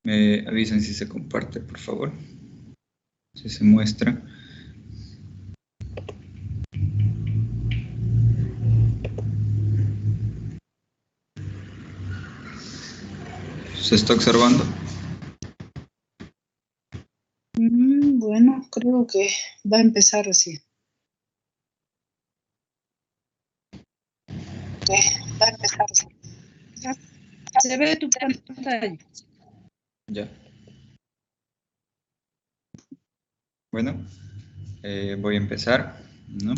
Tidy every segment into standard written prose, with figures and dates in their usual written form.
Me avisan si se comparte, por favor. Si se muestra. ¿Se está observando? Bueno, creo que va a empezar así. Va a empezar así. Se ve tu pantalla. Ya. Bueno, voy a empezar, ¿no?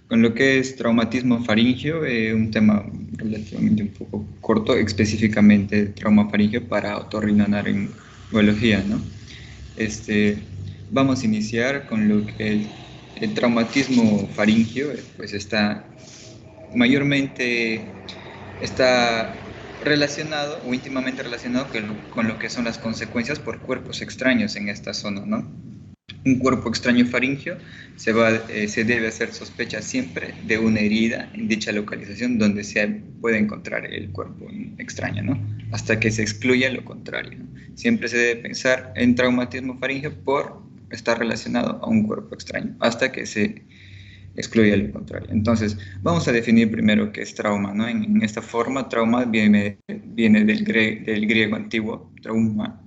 Con lo que es traumatismo faríngeo, un tema relativamente un poco corto, específicamente trauma faríngeo para otorrinolaringología, ¿no? Vamos a iniciar con lo que el traumatismo faríngeo, pues mayormente está relacionado o íntimamente relacionado con lo que son las consecuencias por cuerpos extraños en esta zona, ¿no? Un cuerpo extraño faríngeo se debe hacer sospecha siempre de una herida en dicha localización donde se puede encontrar el cuerpo extraño, ¿no? Hasta que se excluya lo contrario, ¿no? Siempre se debe pensar en traumatismo faríngeo por estar relacionado a un cuerpo extraño, hasta que se excluya lo contrario. Entonces, vamos a definir primero qué es trauma, ¿no? En esta forma, trauma viene del griego antiguo, trauma,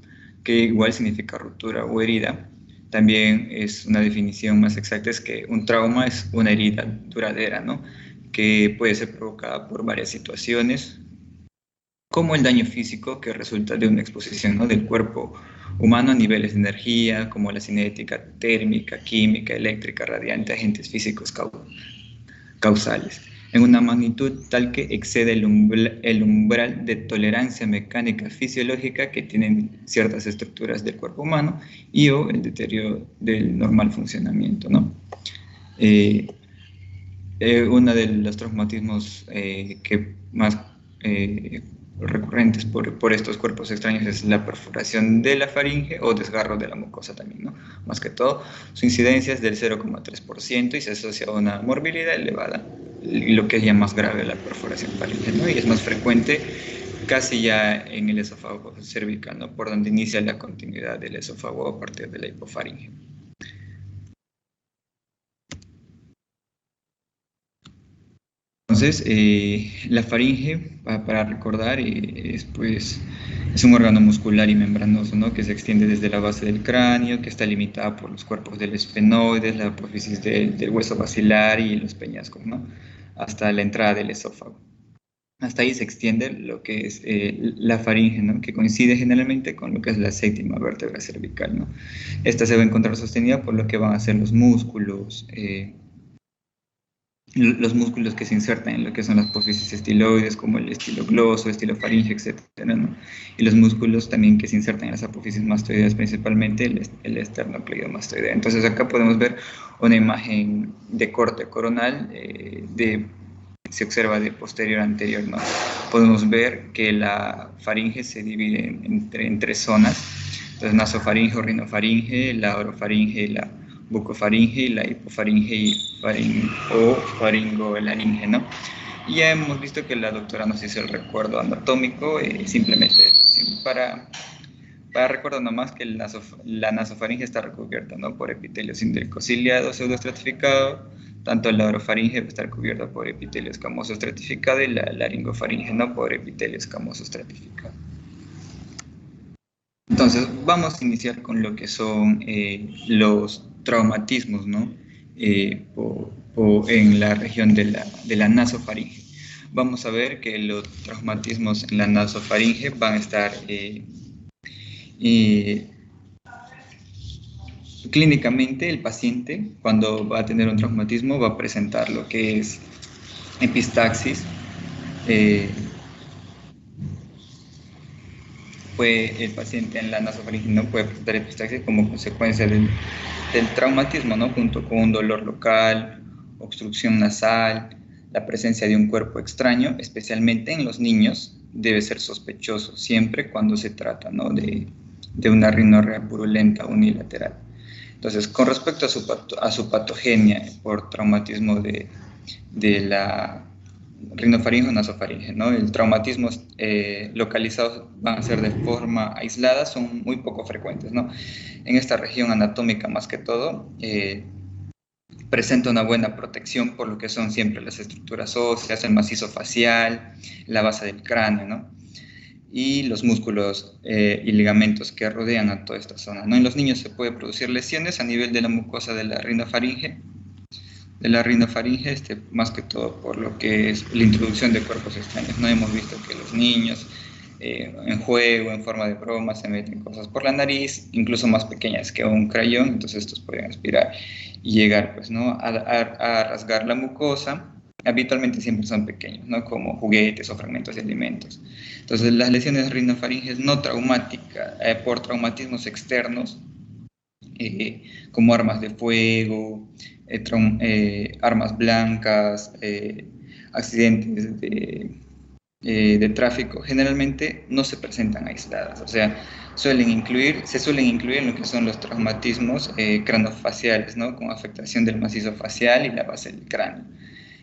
que igual significa ruptura o herida. También es una definición más exacta, es que un trauma es una herida duradera, ¿no? Que puede ser provocada por varias situaciones, como el daño físico que resulta de una exposición, ¿no?, del cuerpo humano a niveles de energía, como la cinética, térmica, química, eléctrica, radiante, agentes físicos causales, en una magnitud tal que excede el umbral de tolerancia mecánica fisiológica que tienen ciertas estructuras del cuerpo humano y o el deterioro del normal funcionamiento, ¿no? Uno de los traumatismos que más recurrentes por estos cuerpos extraños es la perforación de la faringe o desgarro de la mucosa también, ¿no? Más que todo, su incidencia es del 0,3% y se asocia a una morbilidad elevada, lo que es ya más grave la perforación faringe, ¿no? Y es más frecuente casi ya en el esófago cervical, ¿no?, por donde inicia la continuidad del esófago a partir de la hipofaringe. Entonces, la faringe, para recordar, pues, es un órgano muscular y membranoso, ¿no?, que se extiende desde la base del cráneo, que está limitada por los cuerpos del esfenoides, la apófisis del hueso basilar y los peñascos, ¿no?, hasta la entrada del esófago. Hasta ahí se extiende lo que es la faringe, ¿no?, que coincide generalmente con lo que es la séptima vértebra cervical, ¿no? Esta se va a encontrar sostenida por lo que van a ser los músculos que se insertan en lo que son las apófisis estiloides, como el estilogloso, estilofaringeo, etcétera, ¿no? Y los músculos también que se insertan en las apófisis mastoideas, principalmente el esternocleidomastoideo. Entonces acá podemos ver una imagen de corte coronal, se observa de posterior a anterior, ¿no? Podemos ver que la faringe se divide en tres zonas. Entonces, nasofaringe, rinofaringe, la orofaringe y la bucofaringe y la hipofaringe o faringolaringe, ¿no? Y ya hemos visto que la doctora nos hizo el recuerdo anatómico, simplemente para recordar nomás que la nasofaringe está recubierta, ¿no?, por epitelio ciliado pseudoestratificado, tanto la orofaringe va a estar cubierta por epitelio escamoso estratificado y la laringofaringe, ¿no?, por epitelio escamoso estratificado. Entonces, vamos a iniciar con lo que son los traumatismos, ¿no?, en la región de la nasofaringe. Vamos a ver que los traumatismos en la nasofaringe van a estar clínicamente. El paciente, cuando va a tener un traumatismo, va a presentar lo que es epistaxis. El paciente en la nasofaringe no puede presentar epistaxis como consecuencia del traumatismo, ¿no?, junto con un dolor local, obstrucción nasal, la presencia de un cuerpo extraño, especialmente en los niños, debe ser sospechoso siempre cuando se trata, ¿no?, de una rinorrea purulenta unilateral. Entonces, con respecto a su patogenia por traumatismo de la rinofaringe o nasofaringe, ¿no? El traumatismo localizados van a ser de forma aislada, son muy poco frecuentes, ¿no? En esta región anatómica, más que todo, presenta una buena protección por lo que son siempre las estructuras óseas, el macizo facial, la base del cráneo, ¿no? Y los músculos y ligamentos que rodean a toda esta zona, ¿no? En los niños se puede producir lesiones a nivel de la mucosa de la rinofaringe, más que todo por lo que es la introducción de cuerpos extraños. No hemos visto que los niños en juego, en forma de broma, se meten cosas por la nariz, incluso más pequeñas que un crayón, entonces estos pueden aspirar y llegar, pues, ¿no? a rasgar la mucosa. Habitualmente siempre son pequeños, ¿no? Como juguetes o fragmentos de alimentos. Entonces, las lesiones rinofaringes no traumáticas, por traumatismos externos, como armas de fuego, armas blancas, accidentes de tráfico, generalmente no se presentan aisladas, o sea, se suelen incluir en lo que son los traumatismos craniofaciales, ¿no? Con afectación del macizo facial y la base del cráneo.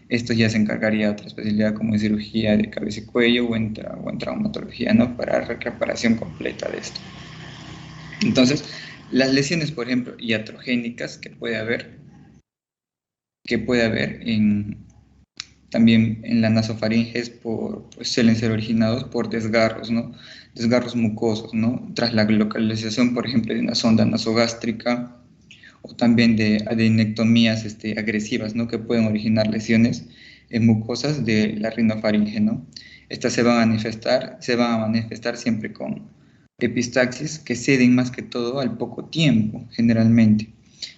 Esto ya se encargaría de otra especialidad como en cirugía de cabeza y cuello o en traumatología, ¿no? Para reparación completa de esto. Entonces, las lesiones, por ejemplo, iatrogénicas que puede haber también en la nasofaringe pues suelen ser originados por desgarros, ¿no? Desgarros mucosos, ¿no? Tras la localización, por ejemplo, de una sonda nasogástrica o también de adenectomías agresivas, ¿no? Que pueden originar lesiones mucosas de la rinofaringe, ¿no? Estas se van a manifestar siempre con epistaxis que ceden más que todo al poco tiempo, generalmente.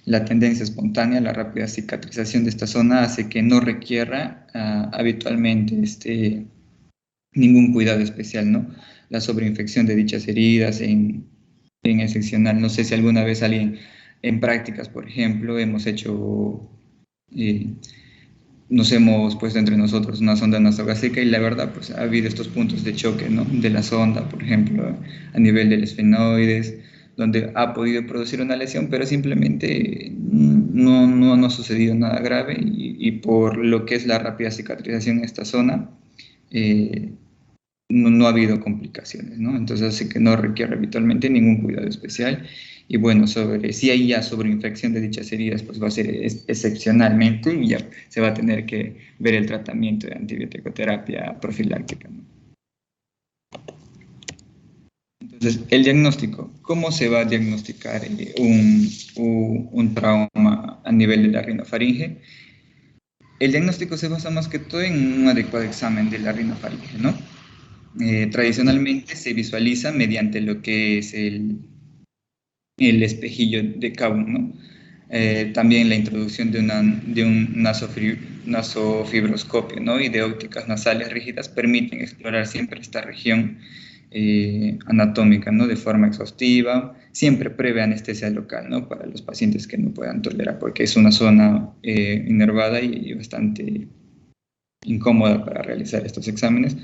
La tendencia espontánea, la rápida cicatrización de esta zona hace que no requiera habitualmente ningún cuidado especial, ¿no? La sobreinfección de dichas heridas en excepcional. No sé si alguna vez alguien en prácticas, por ejemplo, nos hemos puesto entre nosotros una sonda nasogástrica y la verdad, pues ha habido estos puntos de choque, ¿no? De la sonda, por ejemplo, a nivel del esfenoides, donde ha podido producir una lesión, pero simplemente no ha sucedido nada grave y por lo que es la rápida cicatrización en esta zona, no ha habido complicaciones, ¿no? Entonces, así que no requiere habitualmente ningún cuidado especial. Y bueno, si hay ya sobreinfección de dichas heridas, pues va a ser excepcionalmente y ya se va a tener que ver el tratamiento de antibiótico-terapia profiláctica, ¿no? Entonces, el diagnóstico. ¿Cómo se va a diagnosticar un trauma a nivel de la rinofaringe? El diagnóstico se basa más que todo en un adecuado examen de la rinofaringe, ¿no? Tradicionalmente se visualiza mediante lo que es el espejillo de Kaun, ¿no? También la introducción de un nasofibroscopio, ¿no? Y de ópticas nasales rígidas permiten explorar siempre esta región anatómica, ¿no? De forma exhaustiva, siempre previa anestesia local, ¿no? Para los pacientes que no puedan tolerar, porque es una zona inervada y bastante incómoda para realizar estos exámenes.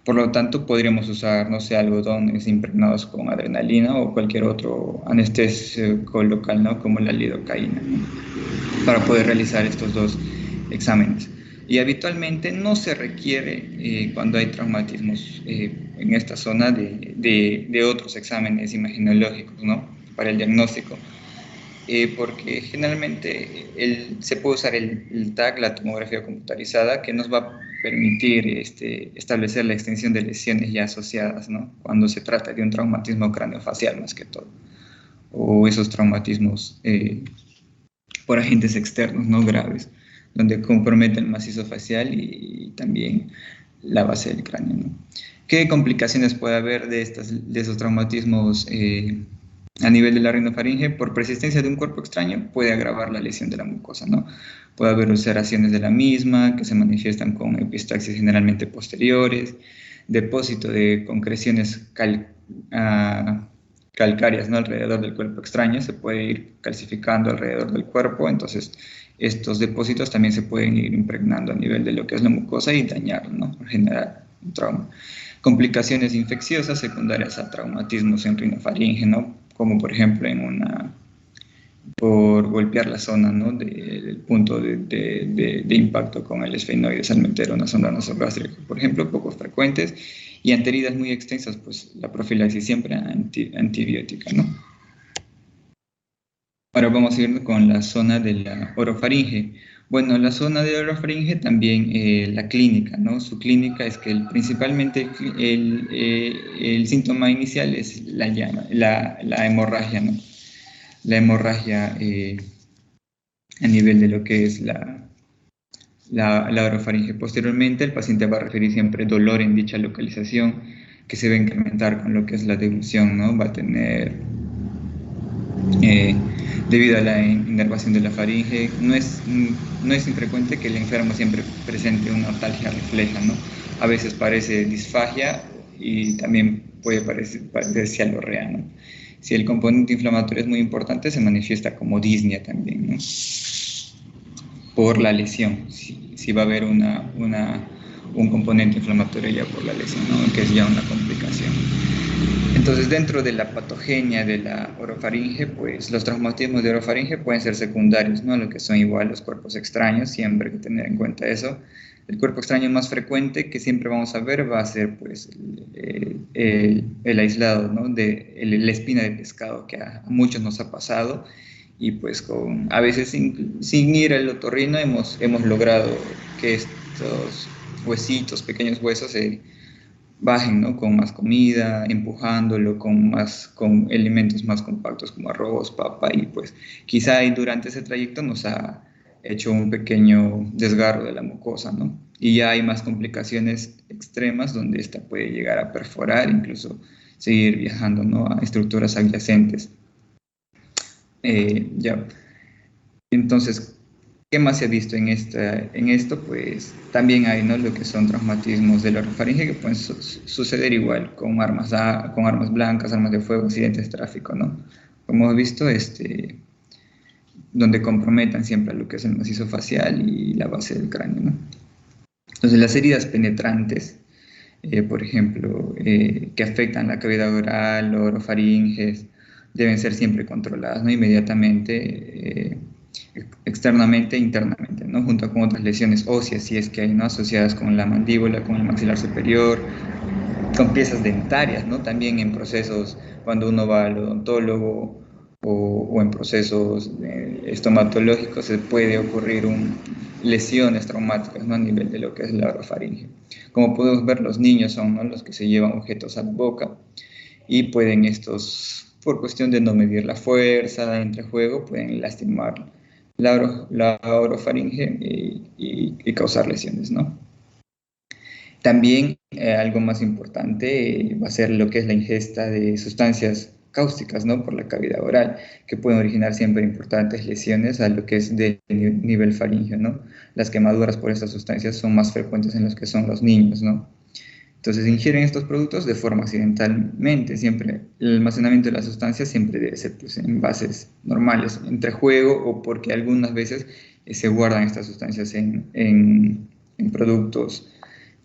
Por lo tanto, podríamos usar, no sé, algodones impregnados con adrenalina o cualquier otro anestésico local, ¿no? Como la lidocaína, ¿no? Para poder realizar estos dos exámenes. Y habitualmente no se requiere, cuando hay traumatismos en esta zona, de otros exámenes imaginológicos, ¿no? Para el diagnóstico. Porque generalmente se puede usar el TAC, la tomografía computarizada, que nos va a permitir establecer la extensión de lesiones ya asociadas, ¿no? Cuando se trata de un traumatismo craneofacial más que todo, o esos traumatismos por agentes externos, ¿no? Graves, donde compromete el macizo facial y también la base del cráneo, ¿no? ¿Qué complicaciones puede haber de esos traumatismos a nivel de la rinofaringe? Por persistencia de un cuerpo extraño puede agravar la lesión de la mucosa, ¿no? Puede haber ulceraciones de la misma que se manifiestan con epistaxis generalmente posteriores, depósito de concreciones calcáreas, ¿no? Alrededor del cuerpo extraño, se puede ir calcificando alrededor del cuerpo, entonces estos depósitos también se pueden ir impregnando a nivel de lo que es la mucosa y dañar, ¿no? Generar un trauma. Complicaciones infecciosas secundarias a traumatismos en rinofaringe, ¿no? Como por ejemplo en por golpear la zona, ¿no? Del punto de impacto con el esfenoide salmentero, una sonda nasogástrica, por ejemplo, poco frecuentes, y ante heridas muy extensas, pues la profilaxis siempre antibiótica, ¿no? Ahora vamos a ir con la zona de la orofaringe. Bueno, la zona de orofaringe también la clínica, ¿no? Su clínica es que principalmente el síntoma inicial es la hemorragia, ¿no? La hemorragia a nivel de lo que es la orofaringe. Posteriormente, el paciente va a referir siempre dolor en dicha localización, que se va a incrementar con lo que es la deglución, ¿no? Va a tener, debido a la inervación de la faringe, no es infrecuente que el enfermo siempre presente una ortalgia refleja, ¿no? A veces parece disfagia y también puede parecer cialorrea, ¿no? Si el componente inflamatorio es muy importante, se manifiesta como disnea también, ¿no? Por la lesión, si va a haber un componente inflamatorio ya por la lesión, ¿no? Que es ya una complicación. Entonces, dentro de la patogenia de la orofaringe, pues los traumatismos de orofaringe pueden ser secundarios, ¿no? Lo que son igual los cuerpos extraños, siempre hay que tener en cuenta eso. El cuerpo extraño más frecuente que siempre vamos a ver va a ser pues el aislado, ¿no? La espina de pescado, que a muchos nos ha pasado, y pues a veces sin ir al otorrino hemos logrado que estos huesitos, pequeños huesos, se bajen, ¿no? Con más comida, empujándolo con elementos más compactos como arroz, papa, y pues quizá ahí durante ese trayecto nos ha hecho un pequeño desgarro de la mucosa, ¿no? Y ya hay más complicaciones extremas donde esta puede llegar a perforar, incluso seguir viajando, ¿no? A estructuras adyacentes. Ya. Entonces, ¿qué más se ha visto en esto? Pues también hay, ¿no? Lo que son traumatismos de la orofaringe que pueden suceder igual con armas blancas, armas de fuego, accidentes de tráfico, ¿no? Como hemos visto, donde comprometan siempre lo que es el macizo facial y la base del cráneo, ¿no? Entonces, las heridas penetrantes, por ejemplo, que afectan la cavidad oral o orofaringes, deben ser siempre controladas, ¿no? Inmediatamente, externamente e internamente, ¿no? Junto con otras lesiones óseas, si es que hay, ¿no? Asociadas con la mandíbula, con el maxilar superior, con piezas dentarias, ¿no? También en procesos, cuando uno va al odontólogo o en procesos estomatológicos, se puede ocurrir lesiones traumáticas, ¿no? A nivel de lo que es la orofaringe. Como podemos ver, los niños son, ¿no? Los que se llevan objetos a la boca y pueden estos, por cuestión de no medir la fuerza entre juego, pueden lastimar la orofaringe y causar lesiones, ¿no? También algo más importante va a ser lo que es la ingesta de sustancias cáusticas, ¿no? Por la cavidad oral, que pueden originar siempre importantes lesiones a lo que es de nivel faríngeo, ¿no? Las quemaduras por estas sustancias son más frecuentes en los que son los niños, ¿no? Entonces ingieren estos productos de forma accidentalmente, siempre. El almacenamiento de las sustancias siempre debe ser pues, en envases normales, entre juego o porque algunas veces se guardan estas sustancias en productos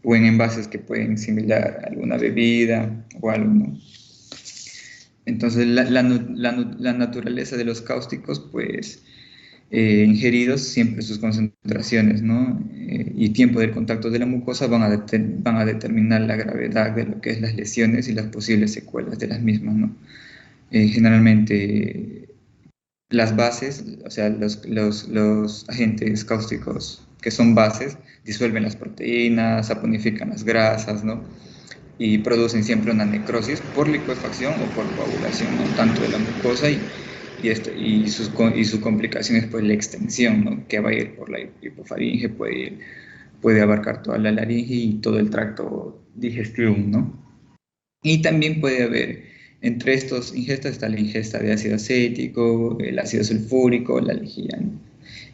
o en envases que pueden similar a alguna bebida o algo, ¿no? Entonces la naturaleza de los cáusticos, pues ingeridos, siempre sus concentraciones, ¿no? Y tiempo del contacto de la mucosa van a determinar la gravedad de lo que es las lesiones y las posibles secuelas de las mismas, ¿no? Generalmente las bases, o sea, los agentes cáusticos que son bases, disuelven las proteínas, saponifican las grasas, ¿no? Y producen siempre una necrosis por licuefacción o por coagulación, ¿no? Tanto de la mucosa y sus complicaciones, pues la extensión, ¿no? Que va a ir por la hipofaringe, puede abarcar toda la laringe y todo el tracto digestivo, ¿no? Y también puede haber, entre estos ingestas está la ingesta de ácido acético, el ácido sulfúrico, la lejía, ¿no?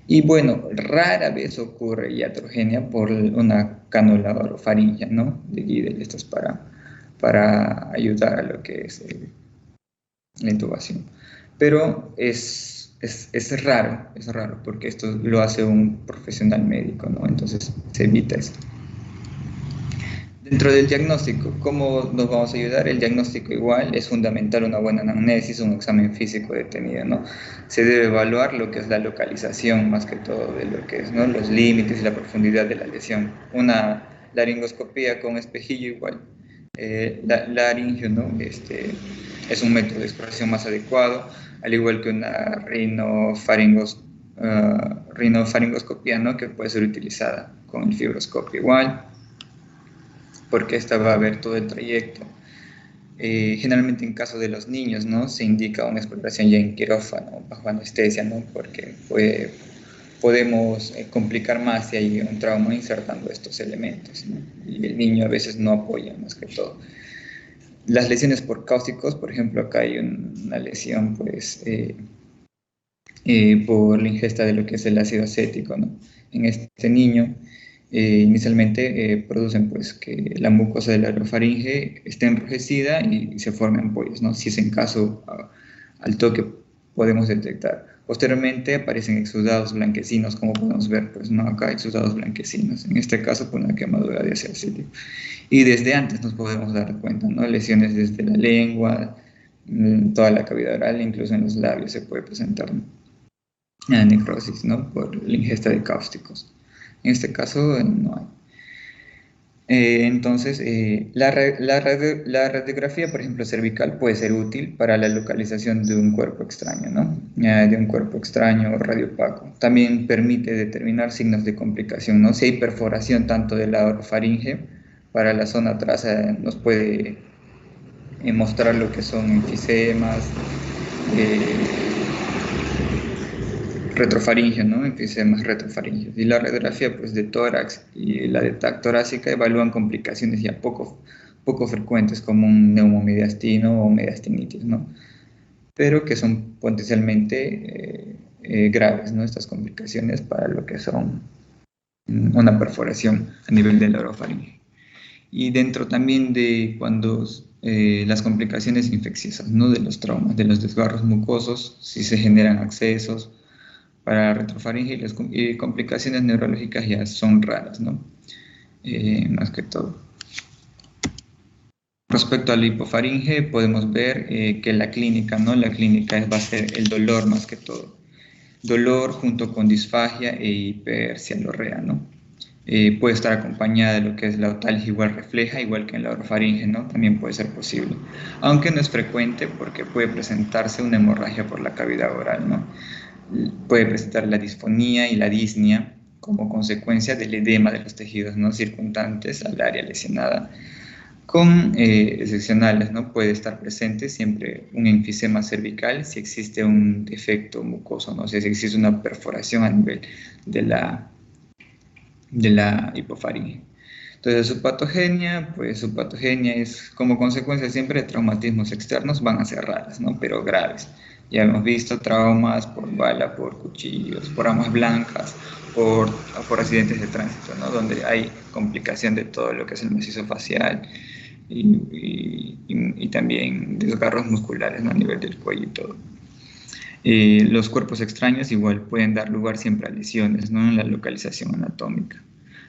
Y bueno, rara vez ocurre iatrogenia por una cánula orofaringea, ¿no? De Guidel, esto es para ayudar a lo que es la intubación. Pero es raro, porque esto lo hace un profesional médico, ¿no? Entonces se evita esto. Dentro del diagnóstico, ¿cómo nos vamos a ayudar? El diagnóstico igual es fundamental una buena anamnesis, un examen físico detenido, ¿no? Se debe evaluar lo que es la localización, más que todo, de lo que es, ¿no? Los límites y la profundidad de la lesión. Una laringoscopía con espejillo igual. La laringio, ¿no? Es un método de exploración más adecuado, al igual que una rinofaringoscopía, ¿no? Que puede ser utilizada con el fibroscopio igual, porque esta va a ver todo el trayecto. Generalmente en caso de los niños, ¿no? Se indica una exploración ya en quirófano, bajo anestesia, ¿no? Porque podemos complicar más si hay un trauma insertando estos elementos, ¿no? Y el niño a veces no apoya más que todo. Las lesiones por cáusticos, por ejemplo, acá hay una lesión, pues, por la ingesta de lo que es el ácido acético, ¿no? En este niño, inicialmente producen pues que la mucosa de la orofaringe esté enrojecida y se formen ampollas, ¿no? Si es en caso al toque podemos detectar. Posteriormente aparecen exudados blanquecinos, como podemos ver, pues no, acá exudados blanquecinos, en este caso por una quemadura de ácido acético. Y desde antes nos podemos dar cuenta, ¿no? Lesiones desde la lengua, toda la cavidad oral, incluso en los labios se puede presentar, ¿no? Necrosis, ¿no? Por la ingesta de cáusticos. En este caso no hay. Entonces, la radiografía, por ejemplo, cervical puede ser útil para la localización de un cuerpo extraño, ¿no? De un cuerpo extraño radiopaco. También permite determinar signos de complicación, ¿no? Si hay perforación tanto de la orofaringe, para la zona atrás nos puede mostrar lo que son enfisemas, retrofaringeo, ¿no? Enfisemas retrofaringeos. Y la radiografía pues, de tórax y la de TAC torácica evalúan complicaciones ya poco frecuentes como un neumomediastino o mediastinitis, ¿no? Pero que son potencialmente graves, ¿no? Estas complicaciones para lo que son una perforación a nivel de la orofaringe. Y dentro también de cuando las complicaciones infecciosas, ¿no? De los traumas, de los desgarros mucosos, si se generan accesos, para retrofaringe y complicaciones neurológicas ya son raras, ¿no? Más que todo. Respecto a la hipofaringe, podemos ver que la clínica, ¿no? La clínica va a ser el dolor más que todo. Dolor junto con disfagia e hipercialorrea, ¿no? Puede estar acompañada de lo que es la otalgia igual refleja, igual que en la orofaringe, ¿no? También puede ser posible. Aunque no es frecuente porque puede presentarse una hemorragia por la cavidad oral, ¿no? Puede presentar la disfonía y la disnea como consecuencia del edema de los tejidos, ¿no? Circundantes al área lesionada. Con excepcionales, ¿no? Puede estar presente siempre un enfisema cervical si existe un defecto mucoso, ¿no? O sea, si existe una perforación a nivel de la hipofaringe. Entonces, su patogenia es como consecuencia siempre de traumatismos externos, van a ser raras, ¿no? Pero graves. Ya hemos visto traumas por bala, por cuchillos, por armas blancas, por accidentes de tránsito, ¿no? Donde hay complicación de todo lo que es el macizo facial y también desgarros musculares, ¿no? A nivel del cuello y todo. Los cuerpos extraños igual pueden dar lugar siempre a lesiones, ¿no? En la localización anatómica.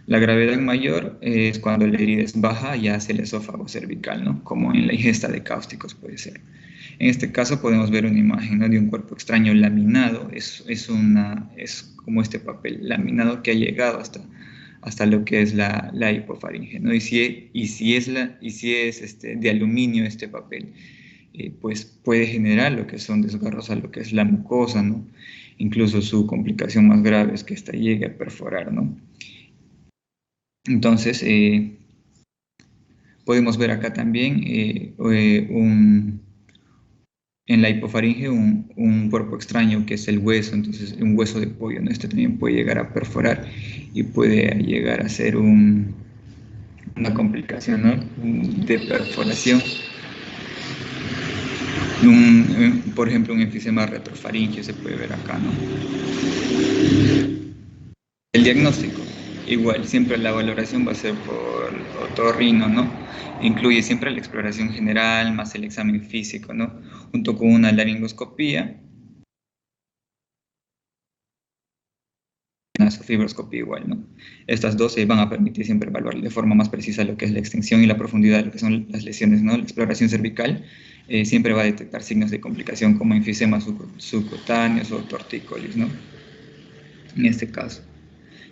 La gravedad mayor es cuando la herida es baja y hace el esófago cervical, ¿no? Como en la ingesta de cáusticos puede ser. En este caso podemos ver una imagen, ¿no? De un cuerpo extraño laminado, es como este papel laminado que ha llegado hasta lo que es la hipofaringe, ¿no? Y si es de aluminio este papel, pues puede generar lo que son desgarros a lo que es la mucosa, ¿no? Incluso su complicación más grave es que ésta llegue a perforar, ¿no? Entonces, podemos ver acá también en la hipofaringe un cuerpo extraño que es el hueso, entonces un hueso de pollo, ¿no? Este también puede llegar a perforar y puede llegar a ser una complicación, ¿no? De perforación. Por ejemplo, un enfisema retrofaringeo se puede ver acá, ¿no? El diagnóstico, igual, siempre la valoración va a ser por otorrino, ¿no? Incluye siempre la exploración general más el examen físico, ¿no? Junto con una laringoscopía nasofibroscopía igual, ¿no? Estas dos van a permitir siempre evaluar de forma más precisa lo que es la extensión y la profundidad de lo que son las lesiones, ¿no? La exploración cervical siempre va a detectar signos de complicación como enfisema subcutáneos o tortícolis, ¿no? En este caso.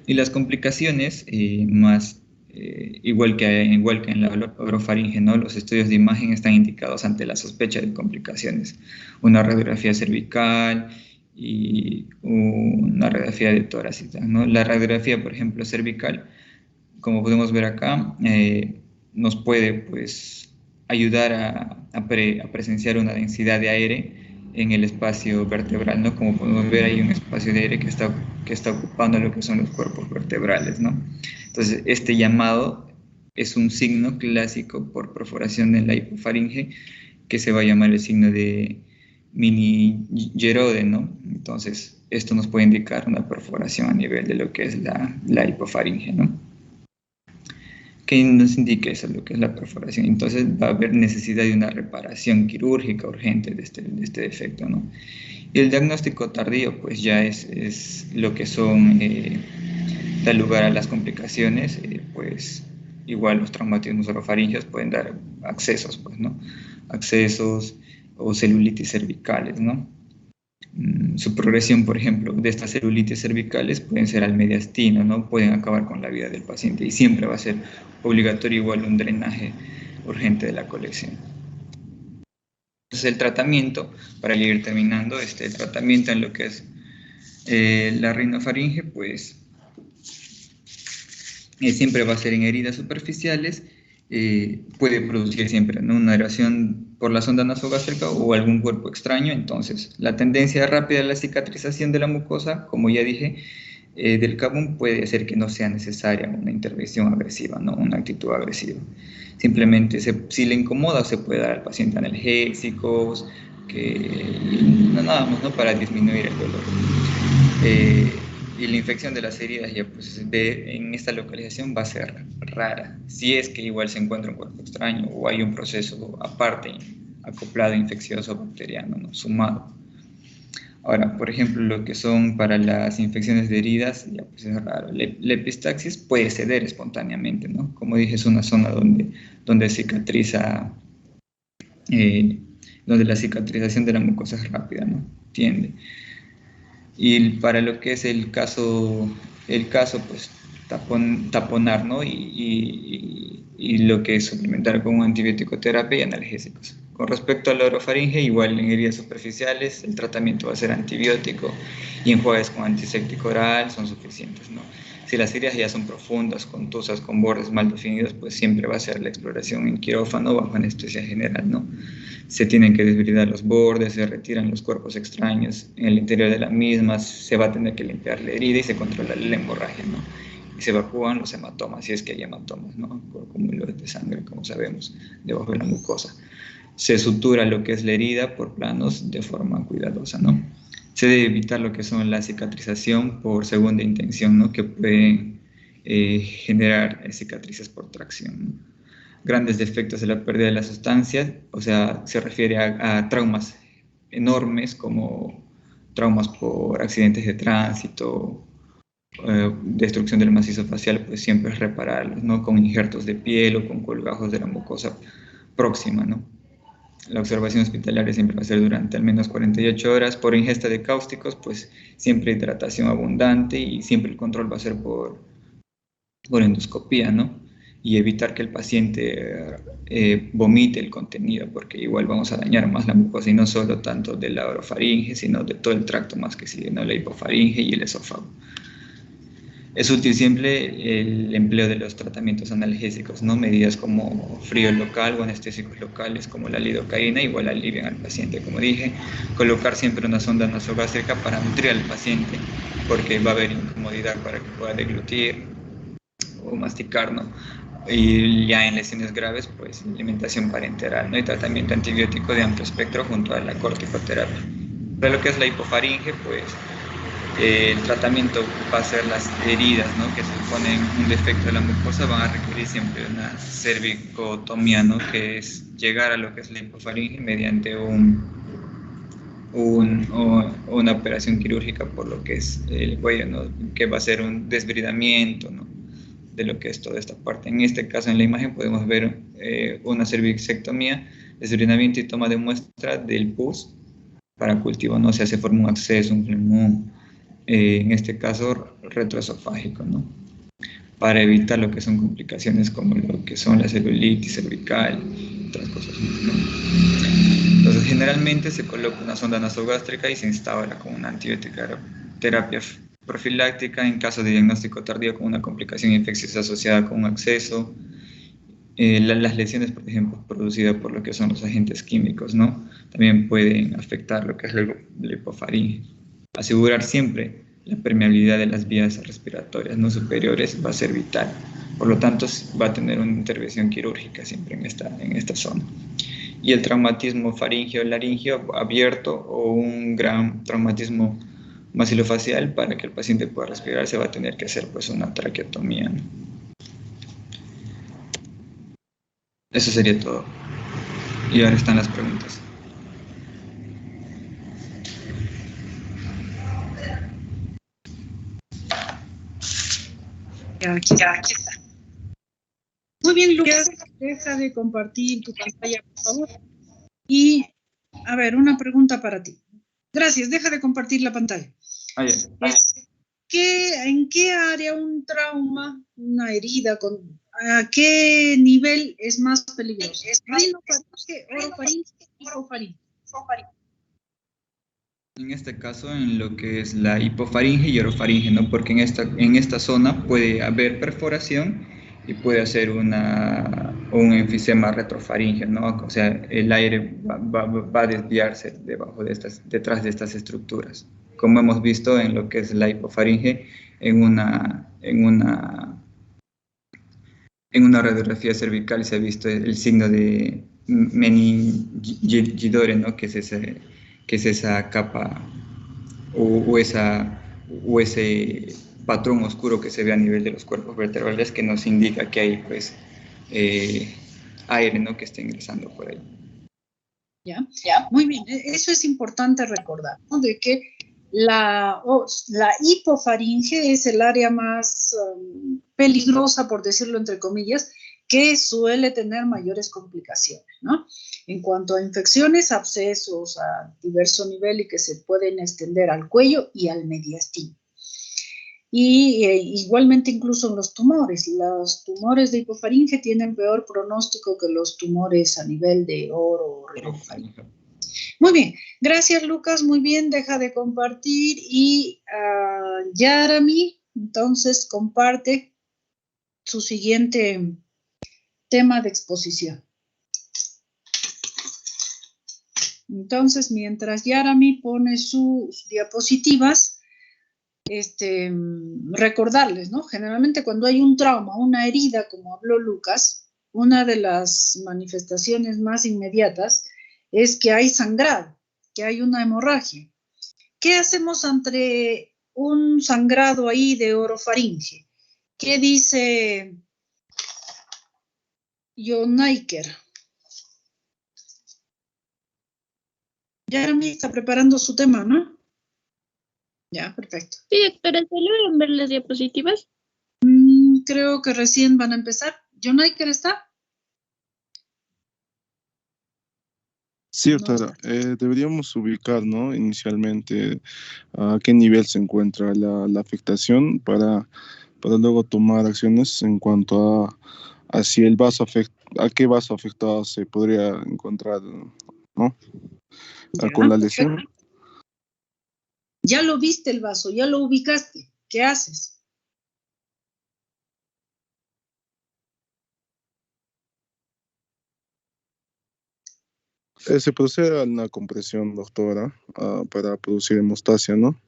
Y las complicaciones, igual que en la orofaringe, ¿no? Los estudios de imagen están indicados ante la sospecha de complicaciones. Una radiografía cervical y una radiografía de tórax, ¿no? La radiografía, por ejemplo, cervical, como podemos ver acá, nos puede, pues, ayudar a presenciar una densidad de aire en el espacio vertebral, ¿no? Como podemos ver, hay un espacio de aire que está ocupando lo que son los cuerpos vertebrales, ¿no? Entonces, este llamado es un signo clásico por perforación en la hipofaringe que se va a llamar el signo de Mini-Gerode, ¿no? Entonces, esto nos puede indicar una perforación a nivel de lo que es la hipofaringe, ¿no? ¿Qué nos indica eso, lo que es la perforación? Entonces va a haber necesidad de una reparación quirúrgica urgente de este defecto, ¿no? Y el diagnóstico tardío, pues ya es lo que son, da lugar a las complicaciones, pues igual los traumatismos orofaringeos pueden dar accesos, pues, ¿no? Accesos o celulitis cervicales, ¿no? Su progresión, por ejemplo, de estas celulitis cervicales pueden ser al mediastino, ¿no? Pueden acabar con la vida del paciente y siempre va a ser obligatorio igual un drenaje urgente de la colección. Entonces el tratamiento, para ir terminando, el tratamiento en lo que es la rinofaringe, pues siempre va a ser en heridas superficiales, puede producir siempre, ¿no? Una erosión por la sonda nasogástrica o algún cuerpo extraño. Entonces, la tendencia rápida a la cicatrización de la mucosa, como ya dije, del CABUM puede hacer que no sea necesaria una intervención agresiva, ¿no? Una actitud agresiva. Simplemente, si le incomoda, se puede dar al paciente analgésicos, nada más, ¿no? Para disminuir el dolor. Y la infección de las heridas ya pues en esta localización va a ser rara, si es que igual se encuentra un cuerpo extraño o hay un proceso aparte acoplado infeccioso bacteriano, ¿no? Sumado. Ahora, por ejemplo, lo que son para las infecciones de heridas, ya pues es raro. La epistaxis puede ceder espontáneamente, ¿no? Como dije, es una zona donde cicatriza, donde la cicatrización de la mucosa es rápida, ¿no? Tiende. Y para lo que es el caso pues taponar, ¿no? Y lo que es suplementar con antibiótico terapia y analgésicos. Con respecto a la orofaringe, igual en heridas superficiales, el tratamiento va a ser antibiótico y enjuagues con antiséptico oral son suficientes, ¿no? Si las heridas ya son profundas, contusas, con bordes mal definidos, pues siempre va a ser la exploración en quirófano bajo anestesia general, ¿no? Se tienen que desbridar los bordes, se retiran los cuerpos extraños en el interior de la misma, se va a tener que limpiar la herida y se controla la hemorragia, ¿no? Y se evacúan los hematomas, si es que hay hematomas, ¿no? Por acúmulos de sangre, como sabemos, debajo de la mucosa. Se sutura lo que es la herida por planos de forma cuidadosa, ¿no? Se debe evitar lo que son la cicatrización por segunda intención, ¿no? Que pueden generar cicatrices por tracción, ¿no? Grandes defectos de la pérdida de la sustancia, o sea, se refiere a traumas enormes como traumas por accidentes de tránsito, destrucción del macizo facial, pues siempre es repararlos, ¿no? Con injertos de piel o con colgajos de la mucosa próxima, ¿no? La observación hospitalaria siempre va a ser durante al menos 48 horas. Por ingesta de cáusticos, pues siempre hidratación abundante y siempre el control va a ser por endoscopía, ¿no? Y evitar que el paciente vomite el contenido, porque igual vamos a dañar más la mucosa y no solo tanto de la orofaringe, sino de todo el tracto más que sigue, ¿no? La hipofaringe y el esófago. Es útil siempre el empleo de los tratamientos analgésicos, ¿no? Medidas como frío local o anestésicos locales como la lidocaína igual alivian al paciente, como dije. Colocar siempre una sonda nasogástrica para nutrir al paciente, porque va a haber incomodidad para que pueda deglutir o masticar, ¿no? Y ya en lesiones graves, pues alimentación parenteral, ¿no? Y tratamiento antibiótico de amplio espectro junto a la corticoterapia. Para lo que es la hipofaringe, pues el tratamiento va a ser las heridas, ¿no? Que suponen un defecto de la mucosa, van a requerir siempre una cervicotomía, ¿no? Que es llegar a lo que es la hipofaringe mediante una una operación quirúrgica por lo que es el cuello, ¿no? Que va a ser un desbridamiento, ¿no? De lo que es toda esta parte. En este caso, en la imagen podemos ver una cervicectomía, desbridamiento y toma de muestra del pus para cultivo, ¿no? Se forma un absceso, un flemón, en este caso retroesofágico, ¿no? Para evitar lo que son complicaciones como lo que son la celulitis cervical y otras cosas más, ¿no? Entonces, generalmente se coloca una sonda nasogástrica y se instaura con una antibiótica terapia profiláctica en caso de diagnóstico tardío con una complicación infecciosa asociada con un absceso. Las lesiones, por ejemplo, producidas por lo que son los agentes químicos, ¿no? También pueden afectar lo que es la hipofaringe. Asegurar siempre la permeabilidad de las vías respiratorias no superiores va a ser vital. Por lo tanto, va a tener una intervención quirúrgica siempre en esta zona. Y el traumatismo faringeo-laringeo abierto o un gran traumatismo maxilofacial, para que el paciente pueda respirar, se va a tener que hacer pues una traqueotomía, ¿no? Eso sería todo. Y ahora están las preguntas. Aquí está. Muy bien, Lucas, deja de compartir tu pantalla, por favor. Y, a ver, una pregunta para ti. Gracias, deja de compartir la pantalla. ¿En qué área un trauma, una herida, a qué nivel es más peligroso? ¿Rinofaringe, orofaringe, hipofaringe? En este caso, en lo que es la hipofaringe y orofaringe, ¿no? Porque en esta zona puede haber perforación y puede hacer un enfisema retrofaringeo, ¿no? O sea, el aire va a desviarse detrás de estas estructuras, como hemos visto en lo que es la hipofaringe en una radiografía cervical se ha visto el signo de meningidore, ¿no? Que es esa capa o ese patrón oscuro que se ve a nivel de los cuerpos vertebrales, que nos indica que hay pues aire, ¿no? Que está ingresando por ahí. ¿Ya? Muy bien, eso es importante recordar, ¿no? De que la hipofaringe es el área más peligrosa, por decirlo entre comillas, que suele tener mayores complicaciones, ¿no? En cuanto a infecciones, abscesos a diverso nivel y que se pueden extender al cuello y al mediastino. Y igualmente incluso en los tumores de hipofaringe tienen peor pronóstico que los tumores a nivel de orofaringe. Muy bien, gracias Lucas, muy bien, deja de compartir y Yarami, entonces comparte su siguiente tema de exposición. Entonces, mientras Yarami pone sus diapositivas, recordarles, ¿no? Generalmente cuando hay un trauma, una herida, como habló Lucas, una de las manifestaciones más inmediatas es que hay sangrado, que hay una hemorragia. ¿Qué hacemos ante un sangrado ahí de orofaringe? ¿Qué dice Jonaiker? Jeremy está preparando su tema, ¿no? Ya, perfecto. Sí, doctora, ¿se logran ver las diapositivas? Creo que recién van a empezar. ¿Jonaiker está? Sí, doctora, deberíamos ubicar, ¿no? Inicialmente a qué nivel se encuentra la afectación para luego tomar acciones en cuanto a si el vaso a qué vaso afectado se podría encontrar, ¿no? Con la lesión. Perfecto. Ya lo viste el vaso, ya lo ubicaste. ¿Qué haces? Se procede a una compresión, doctora, para producir hemostasia, ¿no?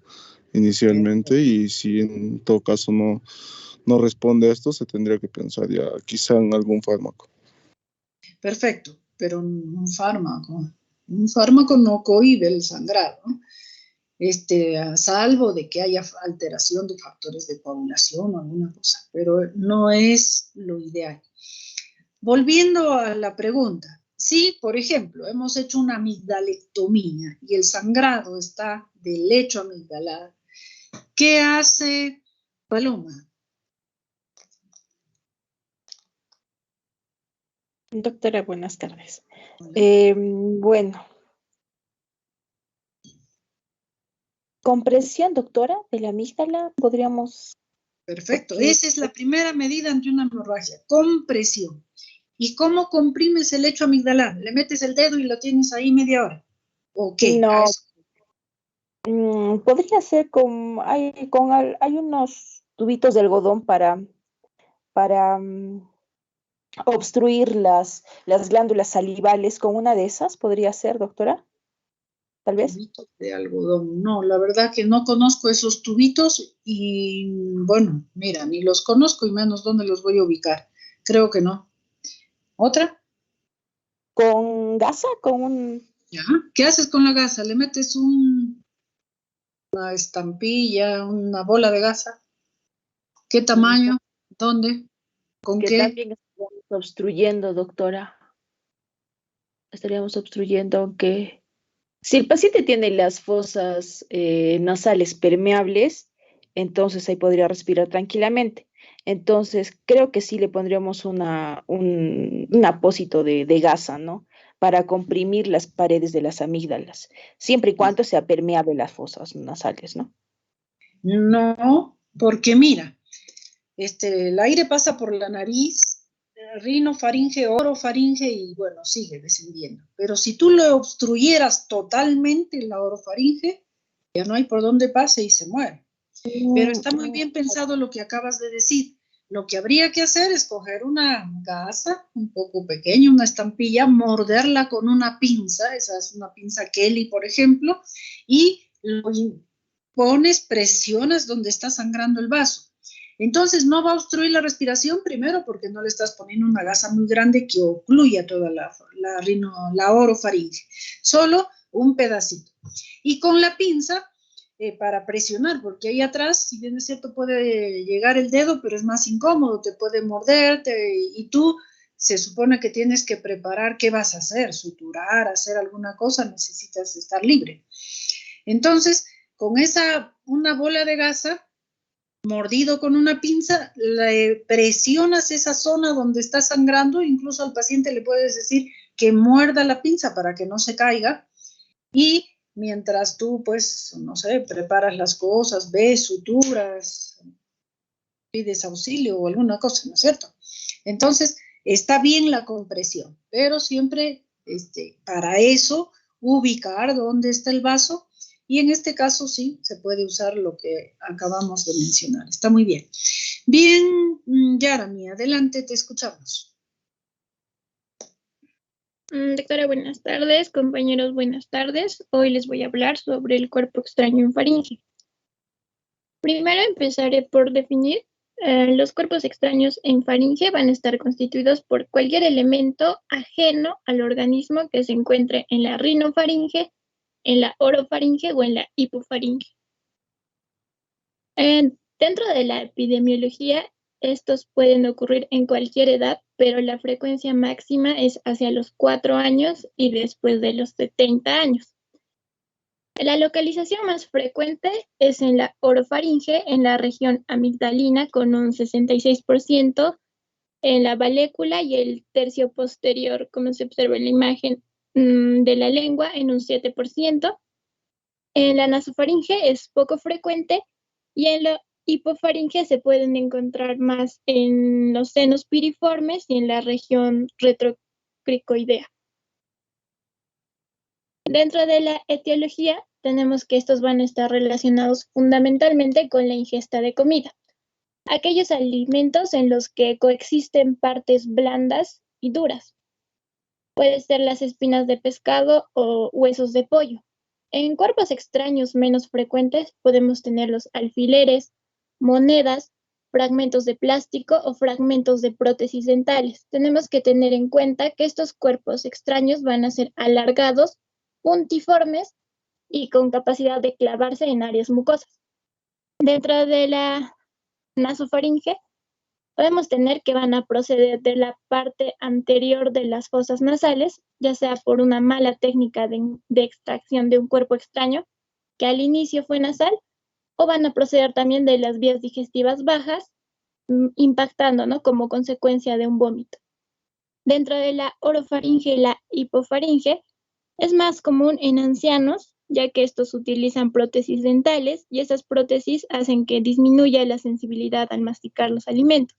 Inicialmente, y si en todo caso no responde a esto, se tendría que pensar ya quizá en algún fármaco. Perfecto, pero un fármaco no cohíbe el sangrado, ¿no? A salvo de que haya alteración de factores de coagulación o alguna cosa, pero no es lo ideal. Volviendo a la pregunta, Si, por ejemplo, hemos hecho una amigdalectomía y el sangrado está del lecho amigdalar, ¿qué hace Paloma? Doctora, buenas tardes. Hola. Bueno, compresión, doctora, de la amígdala, podríamos... Perfecto, porque- esa es la primera medida ante una hemorragia, compresión. ¿Y cómo comprimes el lecho amigdalar? ¿Le metes el dedo y lo tienes ahí media hora? ¿O qué? No, Eso. podría ser hay unos tubitos de algodón para obstruir las glándulas salivales con una de esas, podría ser, doctora, tal vez. Tubitos de algodón. No, la verdad que no conozco esos tubitos y bueno, mira, ni los conozco y menos dónde los voy a ubicar. Creo que no. ¿Otra? Con gasa, con un... ¿Ya? ¿Qué haces con la gasa? ¿Le metes una estampilla, una bola de gasa? ¿Qué tamaño? ¿Dónde? ¿Con que qué? también estaríamos obstruyendo, doctora. Estaríamos obstruyendo, aunque si el paciente tiene las fosas nasales permeables, entonces ahí podría respirar tranquilamente. Entonces, creo que sí le pondríamos un apósito de gasa, ¿no? Para comprimir las paredes de las amígdalas, siempre y cuando sea permeable las fosas nasales, ¿no? No, porque mira, el aire pasa por la nariz, rinofaringe, orofaringe y bueno, sigue descendiendo. Pero si tú lo obstruyeras totalmente la orofaringe, ya no hay por dónde pase y se muere. Pero está muy bien pensado lo que acabas de decir. Lo que habría que hacer es coger una gasa un poco pequeña, una estampilla, morderla con una pinza, esa es una pinza Kelly, por ejemplo, y lo pones, presionas donde está sangrando el vaso. Entonces no va a obstruir la respiración primero porque no le estás poniendo una gasa muy grande que ocluya toda la orofaringe, solo un pedacito. Y con la pinza para presionar, porque ahí atrás, si bien es cierto, puede llegar el dedo, pero es más incómodo, te puede morder, y tú se supone que tienes que preparar qué vas a hacer, suturar, hacer alguna cosa, necesitas estar libre. Entonces, con una bola de gasa, mordido con una pinza, le presionas esa zona donde está sangrando, incluso al paciente le puedes decir que muerda la pinza para que no se caiga, y mientras tú, pues, no sé, preparas las cosas, ves, suturas, pides auxilio o alguna cosa, ¿no es cierto? Entonces, está bien la compresión, pero siempre, para eso, ubicar dónde está el vaso, y en este caso sí, se puede usar lo que acabamos de mencionar. Está muy bien. Bien, Yarami, adelante, te escuchamos. Doctora, buenas tardes. Compañeros, buenas tardes. Hoy les voy a hablar sobre el cuerpo extraño en faringe. Primero empezaré por definir los cuerpos extraños en faringe van a estar constituidos por cualquier elemento ajeno al organismo que se encuentre en la rinofaringe, en la orofaringe o en la hipofaringe. Dentro de la epidemiología, estos pueden ocurrir en cualquier edad, pero la frecuencia máxima es hacia los 4 años y después de los 70 años. La localización más frecuente es en la orofaringe, en la región amigdalina con un 66%, en la valécula y el tercio posterior, como se observa en la imagen de la lengua, en un 7%. En la nasofaringe es poco frecuente y en la hipofaringe se pueden encontrar más en los senos piriformes y en la región retrocricoidea. Dentro de la etiología, tenemos que estos van a estar relacionados fundamentalmente con la ingesta de comida. Aquellos alimentos en los que coexisten partes blandas y duras. Puede ser las espinas de pescado o huesos de pollo. En cuerpos extraños menos frecuentes podemos tener los alfileres, monedas, fragmentos de plástico o fragmentos de prótesis dentales. Tenemos que tener en cuenta que estos cuerpos extraños van a ser alargados, puntiformes y con capacidad de clavarse en áreas mucosas. Dentro de la nasofaringe podemos tener que van a proceder de la parte anterior de las fosas nasales, ya sea por una mala técnica de extracción de un cuerpo extraño, que al inicio fue nasal, o van a proceder también de las vías digestivas bajas, impactando, ¿no?, como consecuencia de un vómito. Dentro de la orofaringe y la hipofaringe, es más común en ancianos, ya que estos utilizan prótesis dentales y esas prótesis hacen que disminuya la sensibilidad al masticar los alimentos.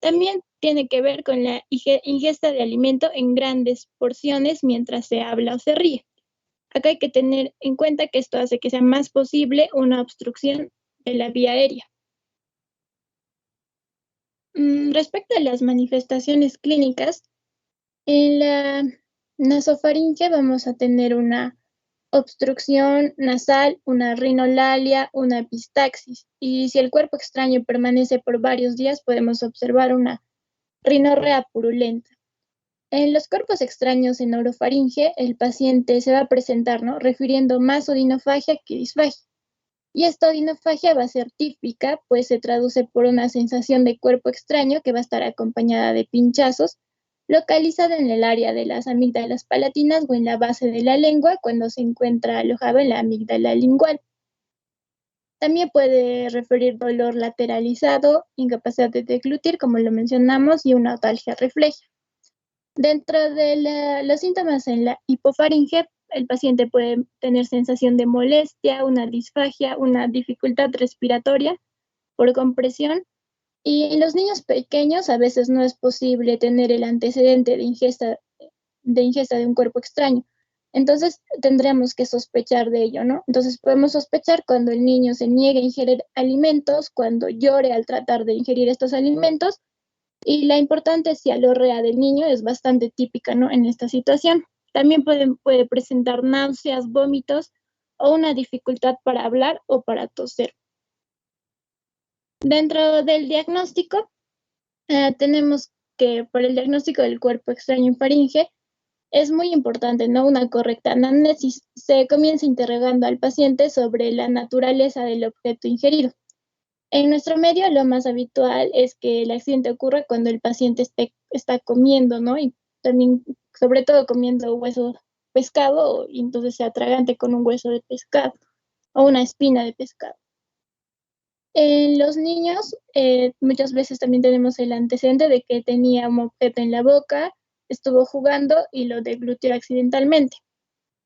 También tiene que ver con la ingesta de alimento en grandes porciones mientras se habla o se ríe. Acá hay que tener en cuenta que esto hace que sea más posible una obstrucción de la vía aérea. Respecto a las manifestaciones clínicas, en la nasofaringe vamos a tener una obstrucción nasal, una rinolalia, una epistaxis. Y si el cuerpo extraño permanece por varios días, podemos observar una rinorrea purulenta. En los cuerpos extraños en orofaringe, el paciente se va a presentar, ¿no?, refiriendo más odinofagia que disfagia. Y esta odinofagia va a ser típica, pues se traduce por una sensación de cuerpo extraño que va a estar acompañada de pinchazos, localizada en el área de las amígdalas palatinas o en la base de la lengua cuando se encuentra alojado en la amígdala lingual. También puede referir dolor lateralizado, incapacidad de deglutir, como lo mencionamos, y una otalgia refleja. Dentro de los síntomas en la hipofaringe, el paciente puede tener sensación de molestia, una disfagia, una dificultad respiratoria por compresión. Y en los niños pequeños a veces no es posible tener el antecedente de ingesta de un cuerpo extraño. Entonces tendríamos que sospechar de ello, ¿no? Entonces podemos sospechar cuando el niño se niegue a ingerir alimentos, cuando llore al tratar de ingerir estos alimentos, y la importante cialorrea del niño es bastante típica, ¿no?, en esta situación. También puede presentar náuseas, vómitos o una dificultad para hablar o para toser. Dentro del diagnóstico, tenemos que para el diagnóstico del cuerpo extraño en faringe es muy importante, ¿no?, una correcta anamnesis. Se comienza interrogando al paciente sobre la naturaleza del objeto ingerido. En nuestro medio, lo más habitual es que el accidente ocurra cuando el paciente está comiendo, ¿no? Y también, sobre todo, comiendo hueso pescado, y entonces se atragante con un hueso de pescado o una espina de pescado. En los niños, muchas veces también tenemos el antecedente de que tenía un objeto en la boca, estuvo jugando y lo deglutió accidentalmente.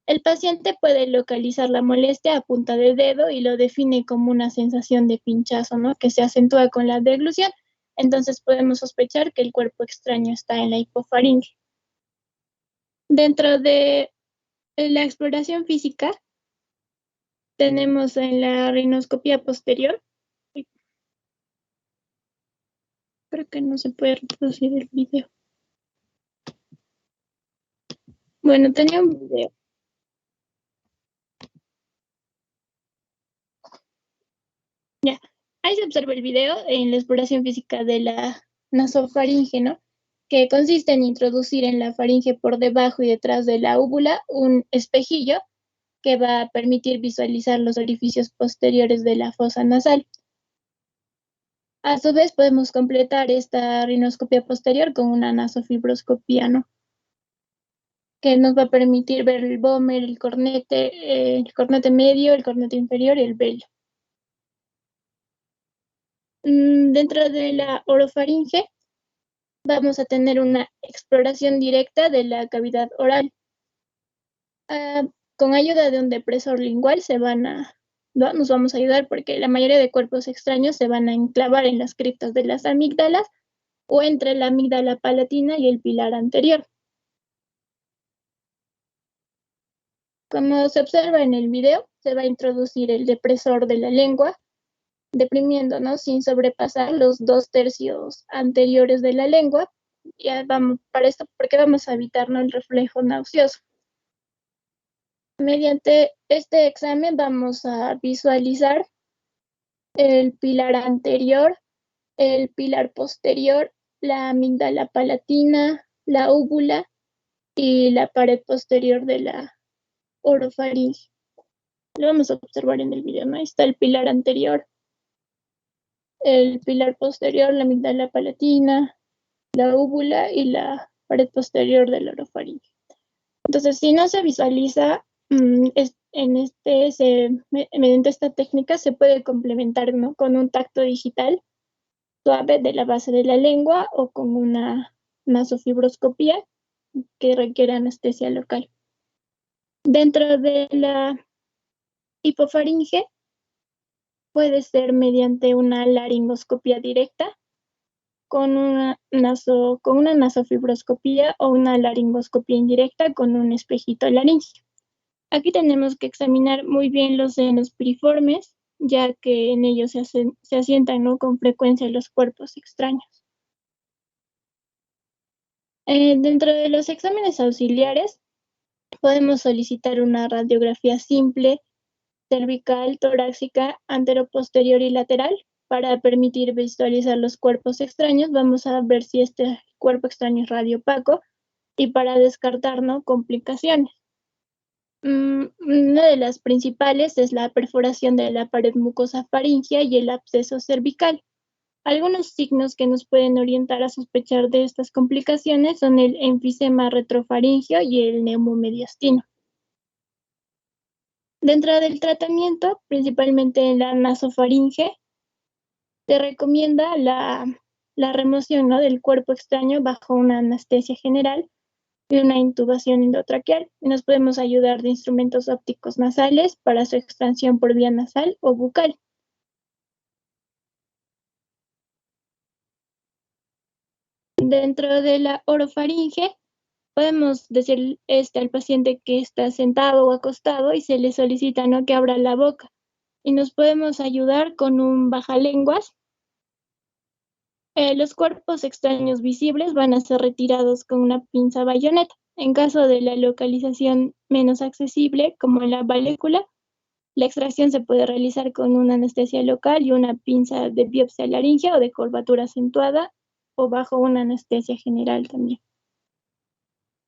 El paciente puede localizar la molestia a punta de dedo y lo define como una sensación de pinchazo, ¿no?, que se acentúa con la deglución. Entonces podemos sospechar que el cuerpo extraño está en la hipofaringe. Dentro de la exploración física, tenemos en la rinoscopía posterior. Creo que no se puede reproducir el video. Bueno, tenía un video. Ya, ahí se observa el video en la exploración física de la nasofaringe, ¿no?, que consiste en introducir en la faringe por debajo y detrás de la úvula un espejillo que va a permitir visualizar los orificios posteriores de la fosa nasal. A su vez, podemos completar esta rinoscopía posterior con una nasofibroscopía, ¿no?, que nos va a permitir ver el vómer, el cornete medio, el cornete inferior y el velo. Dentro de la orofaringe vamos a tener una exploración directa de la cavidad oral. Con ayuda de un depresor lingual nos vamos a ayudar porque la mayoría de cuerpos extraños se van a enclavar en las criptas de las amígdalas o entre la amígdala palatina y el pilar anterior. Como se observa en el video, se va a introducir el depresor de la lengua, deprimiendo, ¿no?, sin sobrepasar los 2/3 anteriores de la lengua. Ya vamos para esto porque vamos a evitar, ¿no?, el reflejo nauseoso. Mediante este examen vamos a visualizar el pilar anterior, el pilar posterior, la amígdala palatina, la úvula y la pared posterior de la orofaringe. Lo vamos a observar en el video, ¿no? Ahí está el pilar anterior, el pilar posterior, la amígdala palatina, la úvula y la pared posterior del orofaringe. Entonces, si no se visualiza, mediante esta técnica se puede complementar, ¿no?, con un tacto digital suave de la base de la lengua o con una nasofibroscopía que requiere anestesia local. Dentro de la hipofaringe puede ser mediante una laringoscopía directa, con una nasofibroscopía o una laringoscopía indirecta con un espejito laríngeo. Aquí tenemos que examinar muy bien los senos piriformes, ya que en ellos se asientan, ¿no?, con frecuencia los cuerpos extraños. Dentro de los exámenes auxiliares, podemos solicitar una radiografía simple, cervical, torácica, anteroposterior y lateral. Para permitir visualizar los cuerpos extraños, vamos a ver si este cuerpo extraño es radiopaco y para descartar, ¿no?, complicaciones. Una de las principales es la perforación de la pared mucosa faríngea y el absceso cervical. Algunos signos que nos pueden orientar a sospechar de estas complicaciones son el enfisema retrofaríngeo y el neumomediastino. Dentro del tratamiento, principalmente en la nasofaringe, se recomienda la remoción, ¿no?, del cuerpo extraño bajo una anestesia general y una intubación endotraqueal. Nos podemos ayudar de instrumentos ópticos nasales para su extracción por vía nasal o bucal. Dentro de la orofaringe, podemos decir al paciente que está sentado o acostado y se le solicita, ¿no?, que abra la boca. Y nos podemos ayudar con un bajalenguas. Los cuerpos extraños visibles van a ser retirados con una pinza bayoneta. En caso de la localización menos accesible, como en la valécula, la extracción se puede realizar con una anestesia local y una pinza de biopsia laríngea o de curvatura acentuada o bajo una anestesia general también.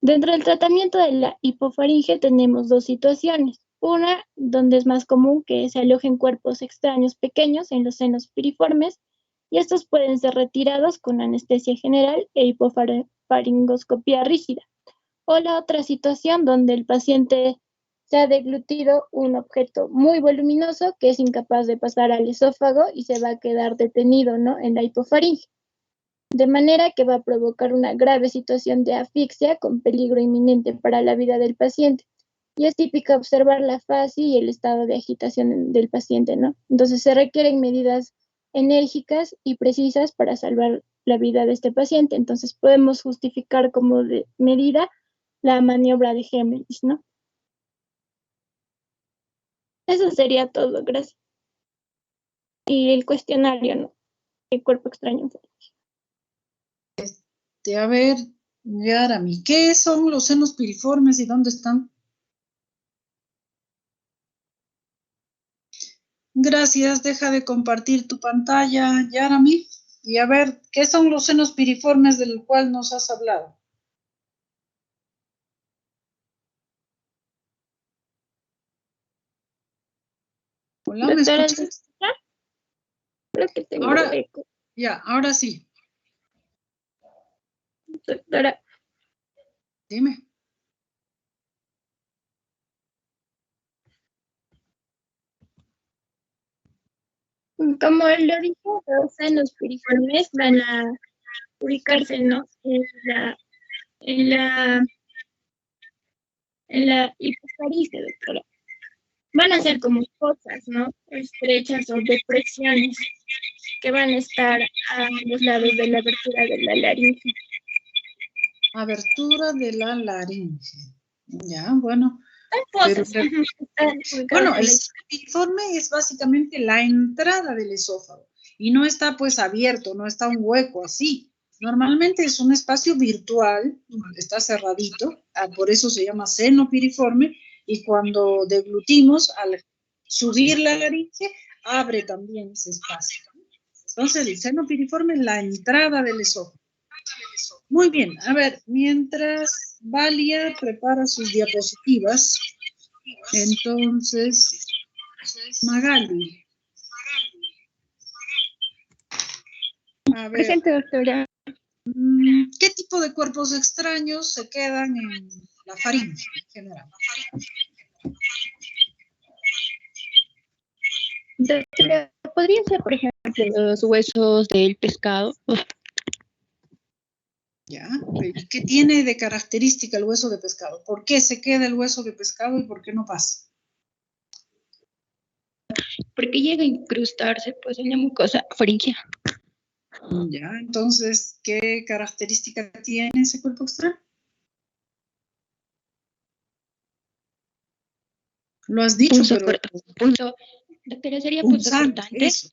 Dentro del tratamiento de la hipofaringe tenemos dos situaciones. Una, donde es más común que se alojen cuerpos extraños pequeños en los senos piriformes, y estos pueden ser retirados con anestesia general e hipofaringoscopía rígida. O la otra situación donde el paciente se ha deglutido un objeto muy voluminoso que es incapaz de pasar al esófago y se va a quedar detenido, ¿no?, en la hipofaringe. De manera que va a provocar una grave situación de asfixia con peligro inminente para la vida del paciente. Y es típico observar la fase y el estado de agitación del paciente, ¿no? Entonces se requieren medidas enérgicas y precisas para salvar la vida de este paciente. Entonces podemos justificar como medida la maniobra de Heimlich, ¿no? Eso sería todo, gracias. Y el cuestionario, ¿no?, el cuerpo extraño. A ver, Yarami, ¿qué son los senos piriformes y dónde están? Gracias, deja de compartir tu pantalla, Yarami. Y a ver, ¿qué son los senos piriformes del cual nos has hablado? Hola, ¿me escuchas? Creo que tengo ahora, eco. Ya, ahora sí. Doctora. Dime. Como lo dije, los senos piriformes van a ubicarse, ¿no?, en la hipofaringe, doctora. Van a ser como fosas, ¿no?, estrechas o depresiones que van a estar a los lados de la abertura de la laringe. Abertura de la laringe. Ya, bueno. Fosas. Bueno, el seno piriforme es básicamente la entrada del esófago y no está pues abierto, no está un hueco así. Normalmente es un espacio virtual, está cerradito, por eso se llama seno piriforme, y cuando deglutimos, al subir la laringe, abre también ese espacio. Entonces, el seno piriforme es la entrada del esófago. Muy bien, a ver, mientras Valia prepara sus diapositivas, entonces, Magali. A ver, Presente, doctora. ¿qué tipo de cuerpos extraños se quedan en la faringe en general? Doctora, ¿podría ser, por ejemplo, los huesos del pescado? ¿Ya? ¿Y qué tiene de característica el hueso de pescado? ¿Por qué se queda el hueso de pescado y por qué no pasa? Porque llega a incrustarse pues en la mucosa faríngea. Ya, entonces, ¿qué característica tiene ese cuerpo extraño? Lo has dicho, pero Doctora, ¿sería punzante, punzocortante? eso.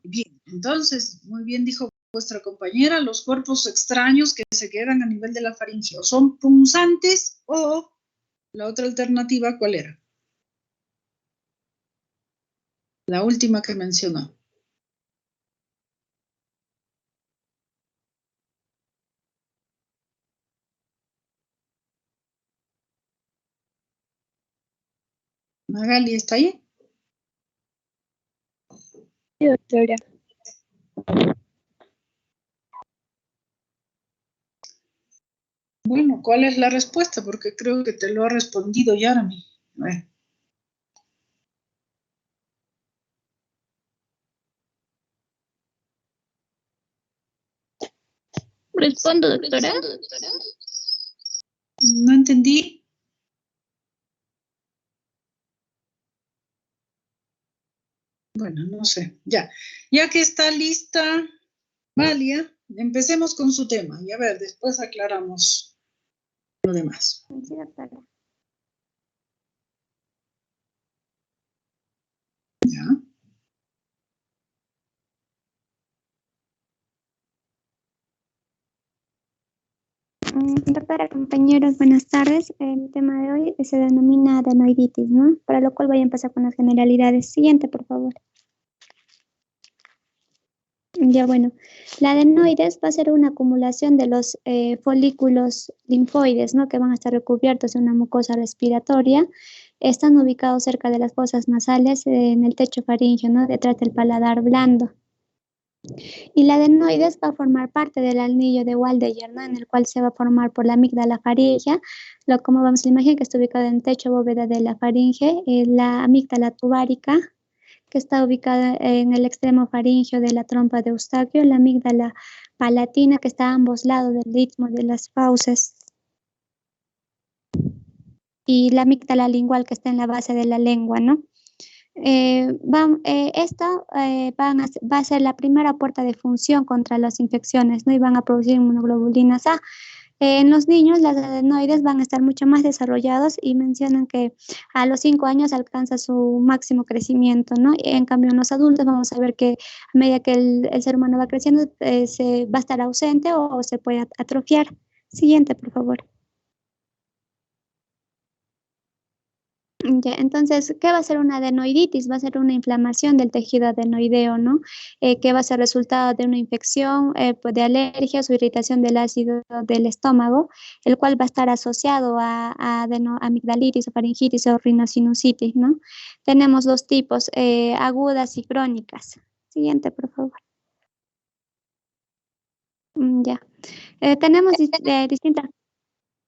Bien, entonces, muy bien dijo vuestra compañera, los cuerpos extraños que se quedan a nivel de la faringe o son punzantes o la otra alternativa, ¿cuál era? La última que mencionó. Magali, ¿está ahí? Sí, doctora. Bueno, ¿cuál es la respuesta? Porque creo que te lo ha respondido Yarami. A ver. ¿Respondo, doctora? No entendí. Bueno, no sé. Ya. Ya que está lista, Valia, empecemos con su tema. Y a ver, después aclaramos lo demás. Sí, doctora. Ya. Doctora, compañeros, buenas tardes. El tema de hoy se denomina adenoiditis, ¿no? Para lo cual voy a empezar con las generalidades. Siguiente, por favor. Ya bueno, la adenoides va a ser una acumulación de los folículos linfoides, ¿no? Que van a estar recubiertos de una mucosa respiratoria. Están ubicados cerca de las fosas nasales en el techo faríngeo, ¿no? Detrás del paladar blando. Y la adenoides va a formar parte del anillo de Waldeyer, ¿no? En el cual se va a formar por la amígdala faríngea, como vamos a la imagen que está ubicada en el techo bóveda de la faringe, la amígdala tubárica, que está ubicada en el extremo faríngeo de la trompa de Eustaquio, la amígdala palatina, que está a ambos lados del istmo de las fauces, y la amígdala lingual, que está en la base de la lengua, ¿no? Esta va a ser la primera puerta de función contra las infecciones, ¿no? Y van a producir inmunoglobulinas A. En los niños, las adenoides van a estar mucho más desarrollados y mencionan que a los 5 años alcanza su máximo crecimiento, ¿no? En cambio, en los adultos vamos a ver que a medida que el ser humano va creciendo, se va a estar ausente o se puede atrofiar. Siguiente, por favor. Ya, entonces, ¿qué va a ser una adenoiditis? Va a ser una inflamación del tejido adenoideo, ¿no? Que va a ser resultado de una infección, pues de alergias o irritación del ácido del estómago, el cual va a estar asociado a amigdalitis o faringitis o rinosinusitis, ¿no? Tenemos dos tipos, agudas y crónicas. Siguiente, por favor. Ya. Tenemos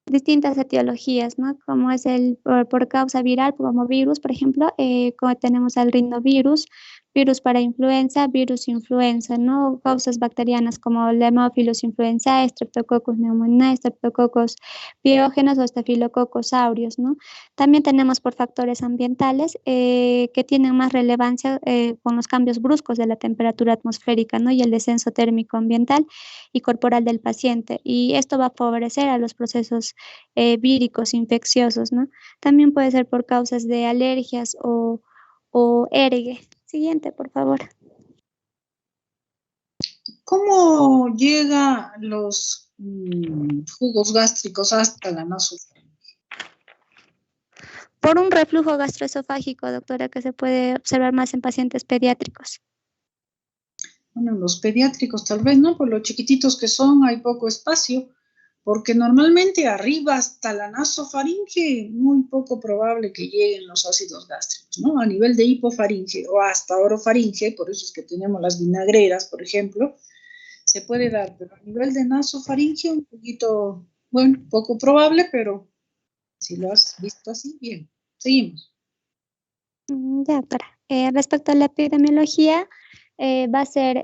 distintas etiologías, ¿no? Como es por causa viral, como virus, por ejemplo, como tenemos al rinovirus, virus para influenza, virus influenza, ¿no? Causas bacterianas como Haemophilus influenzae, Streptococcus pneumoniae, Streptococcus piógenos o Staphylococcus aureus, ¿no? También tenemos por factores ambientales que tienen más relevancia con los cambios bruscos de la temperatura atmosférica, ¿no? Y el descenso térmico ambiental y corporal del paciente. Y esto va a favorecer a los procesos víricos infecciosos, ¿no? También puede ser por causas de alergias o ERG. Siguiente, por favor. ¿Cómo llega los jugos gástricos hasta la nasofaringe? Por un reflujo gastroesofágico, doctora, que se puede observar más en pacientes pediátricos. Bueno, los pediátricos tal vez, ¿no? Por lo chiquititos que son, hay poco espacio, porque normalmente arriba hasta la nasofaringe, muy poco probable que lleguen los ácidos gástricos, ¿no? A nivel de hipofaringe o hasta orofaringe, por eso es que tenemos las vinagreras, por ejemplo, se puede dar, pero a nivel de nasofaringeo un poquito, bueno, poco probable, pero si lo has visto así, bien. Seguimos. Ya, doctora. Respecto a la epidemiología, va a ser,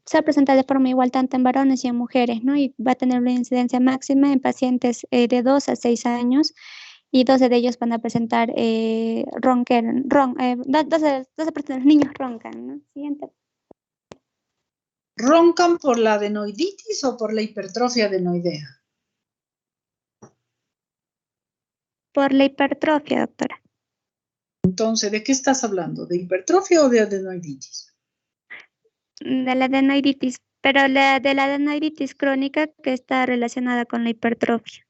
se va a presentar de forma igual tanto en varones y en mujeres, ¿no? Y va a tener una incidencia máxima en pacientes de 2 a 6 años y 12 de ellos van a presentar 12% de los niños roncan, ¿no? Siguiente. ¿Roncan por la adenoiditis o por la hipertrofia adenoidea? Por la hipertrofia, doctora. Entonces, ¿de qué estás hablando? ¿De hipertrofia o de adenoiditis? De la adenoiditis, pero de la adenoiditis crónica que está relacionada con la hipertrofia.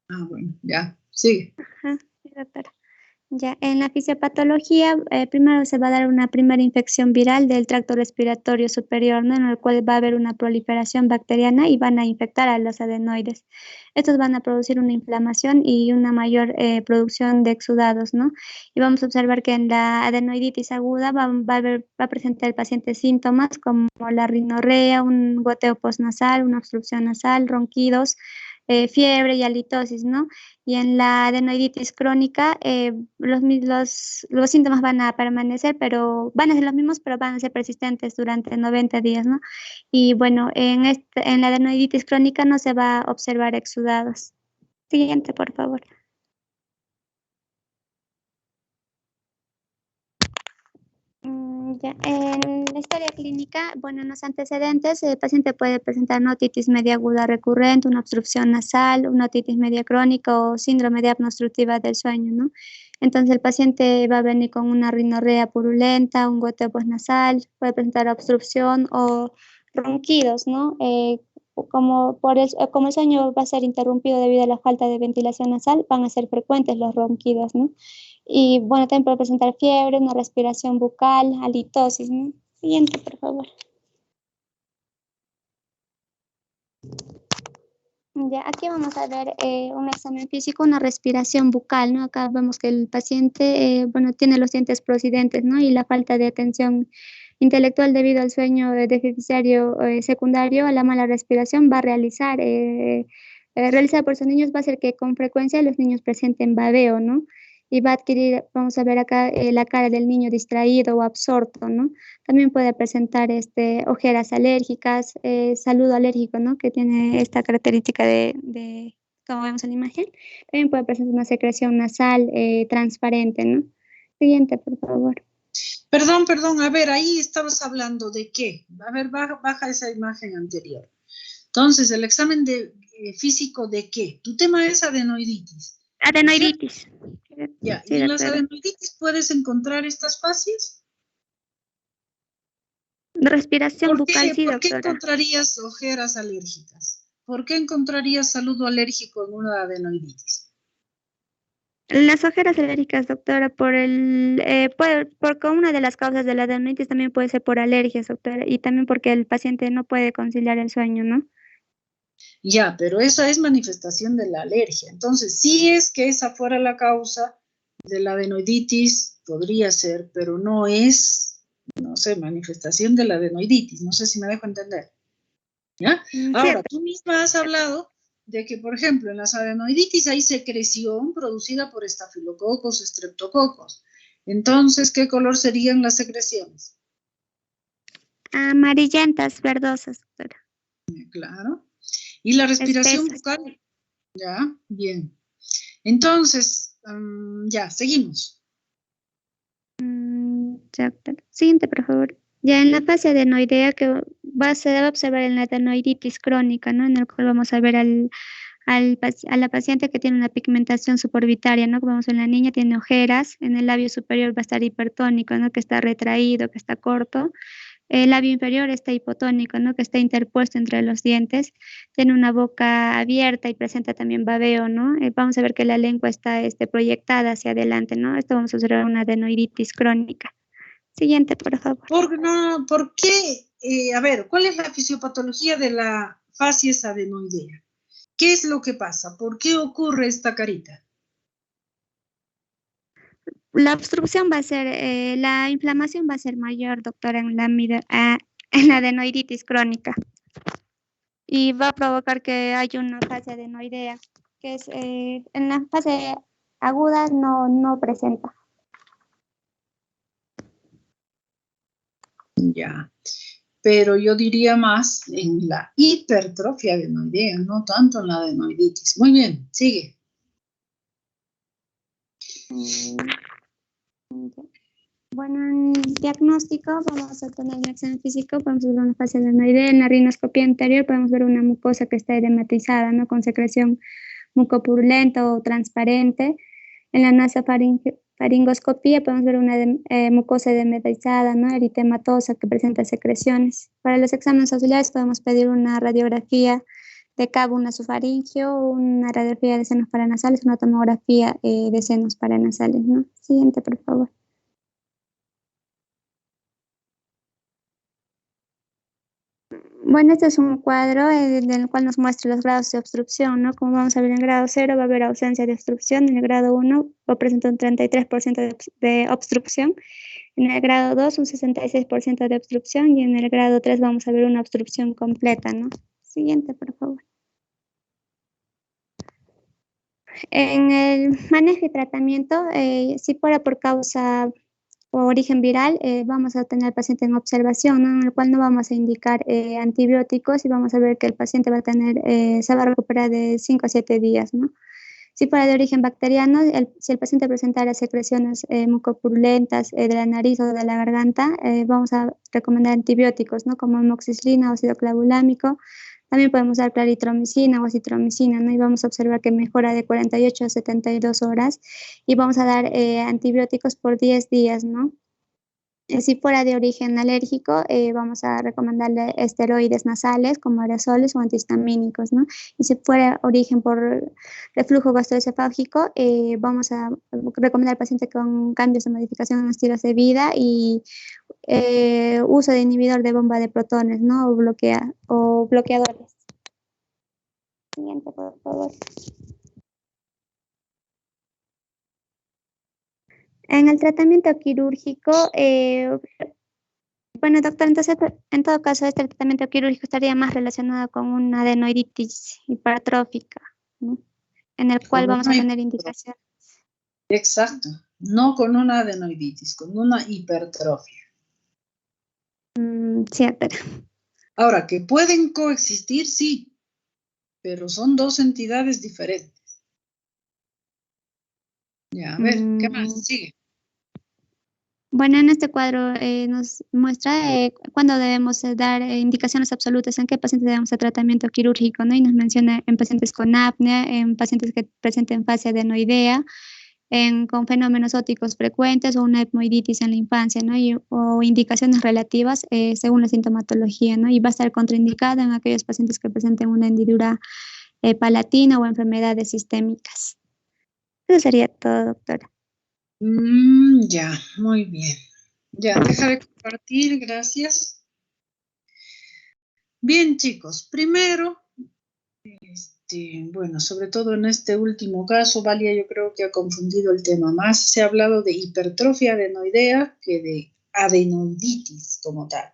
Ah, bueno, ya, sigue. Ajá, sí, doctora. Ya, en la fisiopatología, primero se va a dar una primera infección viral del tracto respiratorio superior, ¿no? En el cual va a haber una proliferación bacteriana y van a infectar a los adenoides. Estos van a producir una inflamación y una mayor producción de exudados, ¿no? Y vamos a observar que en la adenoiditis aguda va a presentar el paciente síntomas como la rinorrea, un goteo postnasal, una obstrucción nasal, ronquidos, fiebre y halitosis, ¿no? Y en la adenoiditis crónica, los síntomas van a permanecer, pero van a ser los mismos, pero van a ser persistentes durante 90 días, ¿no? Y bueno, en la adenoiditis crónica no se va a observar exudados. Siguiente, por favor. Ya, en la historia clínica, bueno, en los antecedentes, el paciente puede presentar una otitis media aguda recurrente, una obstrucción nasal, una otitis media crónica o síndrome de apnea obstructiva del sueño, ¿no? Entonces, el paciente va a venir con una rinorrea purulenta, un goteo postnasal, puede presentar obstrucción o ronquidos, ¿no? Como el sueño va a ser interrumpido debido a la falta de ventilación nasal, van a ser frecuentes los ronquidos, ¿no? Y bueno, también puede presentar fiebre, una respiración bucal, halitosis, ¿no? Siguiente, por favor. Ya, aquí vamos a ver un examen físico, una respiración bucal, ¿no? Acá vemos que el paciente, bueno, tiene los dientes procidentes, ¿no? Y la falta de atención intelectual debido al sueño deficitario secundario a la mala respiración va a realizar por sus niños va a hacer que con frecuencia los niños presenten babeo, ¿no? Y va a adquirir, vamos a ver acá, la cara del niño distraído o absorto, ¿no? También puede presentar ojeras alérgicas, saludo alérgico, ¿no? Que tiene esta característica como vemos en la imagen. También puede presentar una secreción nasal transparente, ¿no? Siguiente, por favor. Perdón, a ver, ahí estabas hablando de qué. A ver, baja esa imagen anterior. Entonces, el examen físico de qué. Tu tema es adenoiditis. Adenoiditis. Ya, Sí, ¿y en las doctora. adenoiditis puedes encontrar estas fases? Respiración bucal, sí, ¿Por qué doctora. encontrarías ojeras alérgicas? ¿Por qué encontrarías saludo alérgico en una adenoiditis? Las ojeras alérgicas, doctora, porque una de las causas de la adenoiditis también puede ser por alergias, doctora, y también porque el paciente no puede conciliar el sueño, ¿no? Ya, pero esa es manifestación de la alergia. Entonces, si es que esa fuera la causa de la adenoiditis, podría ser, pero no es, no sé, manifestación de la adenoiditis. No sé si me dejo entender. ¿Ya? Ahora, tú misma has hablado de que, por ejemplo, en las adenoiditis hay secreción producida por estafilococos, estreptococos. Entonces, ¿qué color serían las secreciones? Amarillentas, verdosas, doctora. Claro. ¿Y la respiración Espesas. bucal? Ya, bien. Entonces, ya, seguimos. Ya, doctora. Siguiente, por favor. Ya en la fase adenoidea que se debe observar en la adenoiditis crónica, ¿no? En el cual vamos a ver a la paciente que tiene una pigmentación suborbitaria, ¿no? Como vemos en la niña, tiene ojeras, en el labio superior va a estar hipertónico, ¿no? Que está retraído, que está corto. El labio inferior está hipotónico, ¿no? Que está interpuesto entre los dientes. Tiene una boca abierta y presenta también babeo, ¿no? Vamos a ver que la lengua está proyectada hacia adelante, ¿no? Esto vamos a observar una adenoiditis crónica. Siguiente, por favor. ¿Por qué? A ver, ¿cuál es la fisiopatología de la facies adenoidea? ¿Qué es lo que pasa? ¿Por qué ocurre esta carita? La obstrucción va a ser, la inflamación va a ser mayor, doctora, en la adenoiditis crónica. y va a provocar que haya una fase adenoidea, que es en la fase aguda no presenta. Ya. Pero yo diría más en la hipertrofia adenoidea, no tanto en la adenoiditis. Muy bien, sigue. Bueno, en diagnóstico vamos a tener un examen físico, podemos ver una fase adenoidea. En la rinoscopía anterior podemos ver una mucosa que está edematizada, ¿no? Con secreción mucopurulenta o transparente. En la nasofaringoscopía podemos ver una mucosa edematizada, ¿no? Eritematosa que presenta secreciones. Para los exámenes auxiliares podemos pedir una radiografía de cabo nasofaringio, una radiografía de senos paranasales, una tomografía de senos paranasales, ¿no? Siguiente, por favor. Bueno, este es un cuadro en el cual nos muestra los grados de obstrucción, ¿no? Como vamos a ver, en el grado 0 va a haber ausencia de obstrucción, en el grado 1 va a presentar un 33% de obstrucción, en el grado 2 un 66% de obstrucción y en el grado 3 vamos a ver una obstrucción completa, ¿no? Siguiente, por favor. En el manejo y tratamiento, si fuera por causa o origen viral, vamos a tener al paciente en observación, ¿no? En el cual no vamos a indicar antibióticos y vamos a ver que el paciente va a tener, se va a recuperar de 5 a 7 días, ¿no? Si fuera de origen bacteriano, si el paciente presentara secreciones mucopurulentas de la nariz o de la garganta, vamos a recomendar antibióticos, ¿no? Como amoxicilina, ácido clavulámico. También podemos dar claritromicina o acitromicina, ¿no? Y vamos a observar que mejora de 48 a 72 horas y vamos a dar antibióticos por 10 días, ¿no? Si fuera de origen alérgico, vamos a recomendarle esteroides nasales como aerosoles o antihistamínicos, ¿no? Y si fuera origen por reflujo gastroesofágico, vamos a recomendar al paciente con cambios de modificación en estilos de vida y uso de inhibidor de bomba de protones, ¿no? O bloqueadores. Siguiente, por favor. En el tratamiento quirúrgico, bueno, doctor, entonces en todo caso este tratamiento quirúrgico estaría más relacionado con una adenoiditis hipertrófica, ¿no? En el cual vamos a tener indicación. Exacto, no con una adenoiditis, con una hipertrofia. Cierto. Ahora, que pueden coexistir, sí, pero son dos entidades diferentes. Ya, a ver, ¿qué más? Sigue. Bueno, en este cuadro nos muestra cuándo debemos dar indicaciones absolutas en qué pacientes debemos hacer tratamiento quirúrgico, ¿no? Y nos menciona en pacientes con apnea, en pacientes que presenten fase adenoidea, con fenómenos óticos frecuentes o una etmoiditis en la infancia, ¿no? O indicaciones relativas según la sintomatología, ¿no? Y va a estar contraindicada en aquellos pacientes que presenten una hendidura palatina o enfermedades sistémicas. Eso sería todo, doctora. Ya, muy bien. Ya, deja de compartir, gracias. Bien, chicos, primero, bueno, sobre todo en este último caso, Valia yo creo que ha confundido el tema. Más se ha hablado de hipertrofia adenoidea que de adenoiditis como tal.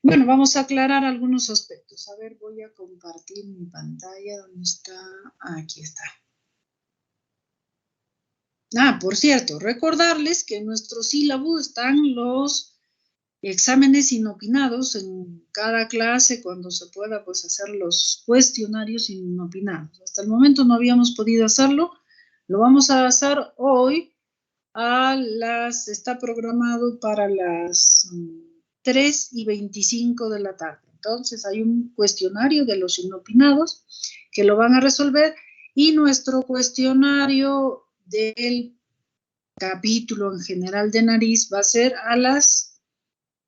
Bueno, vamos a aclarar algunos aspectos. A ver, voy a compartir mi pantalla. ¿Dónde está? Aquí está. Por cierto, recordarles que en nuestro sílabo están los exámenes inopinados en cada clase, cuando se pueda, pues hacer los cuestionarios inopinados. Hasta el momento no habíamos podido hacerlo, lo vamos a hacer hoy está programado para las 3:25 de la tarde. Entonces hay un cuestionario de los inopinados que lo van a resolver y nuestro cuestionario del capítulo en general de nariz va a ser a las,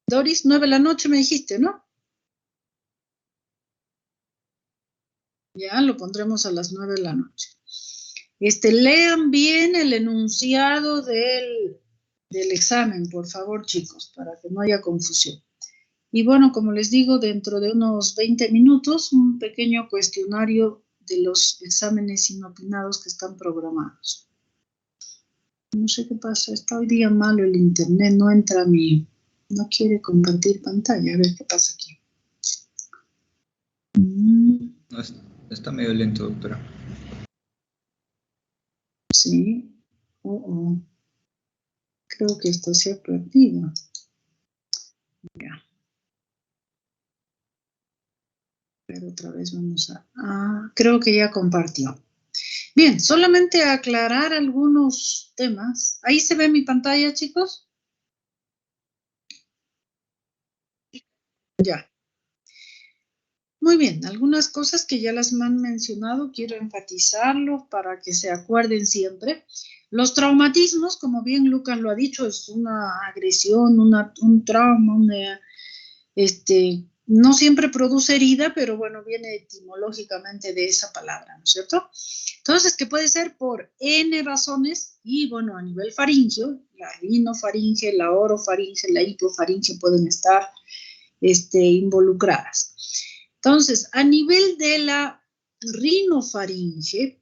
Doris, 9 de la noche me dijiste, ¿no? Ya, lo pondremos a las 9 de la noche. Lean bien el enunciado del examen, por favor, chicos, para que no haya confusión. Y bueno, como les digo, dentro de unos 20 minutos, un pequeño cuestionario de los exámenes inopinados que están programados. No sé qué pasa, está hoy día malo el internet, no entra no quiere compartir pantalla, a ver qué pasa aquí. No, está medio lento, doctora. Sí. Creo que esto se ha perdido. Ya. Pero otra vez vamos a... creo que ya compartió. Bien, solamente aclarar algunos temas. ¿Ahí se ve mi pantalla, chicos? Ya. Muy bien, algunas cosas que ya las han mencionado, quiero enfatizarlo para que se acuerden siempre. Los traumatismos, como bien Lucas lo ha dicho, es una agresión, un trauma, no siempre produce herida, pero bueno, viene etimológicamente de esa palabra, ¿no es cierto? Entonces, que puede ser por N razones, y bueno, a nivel faríngeo, la rinofaringe, la orofaringe, la hipofaringe pueden estar involucradas. Entonces, a nivel de la rinofaringe,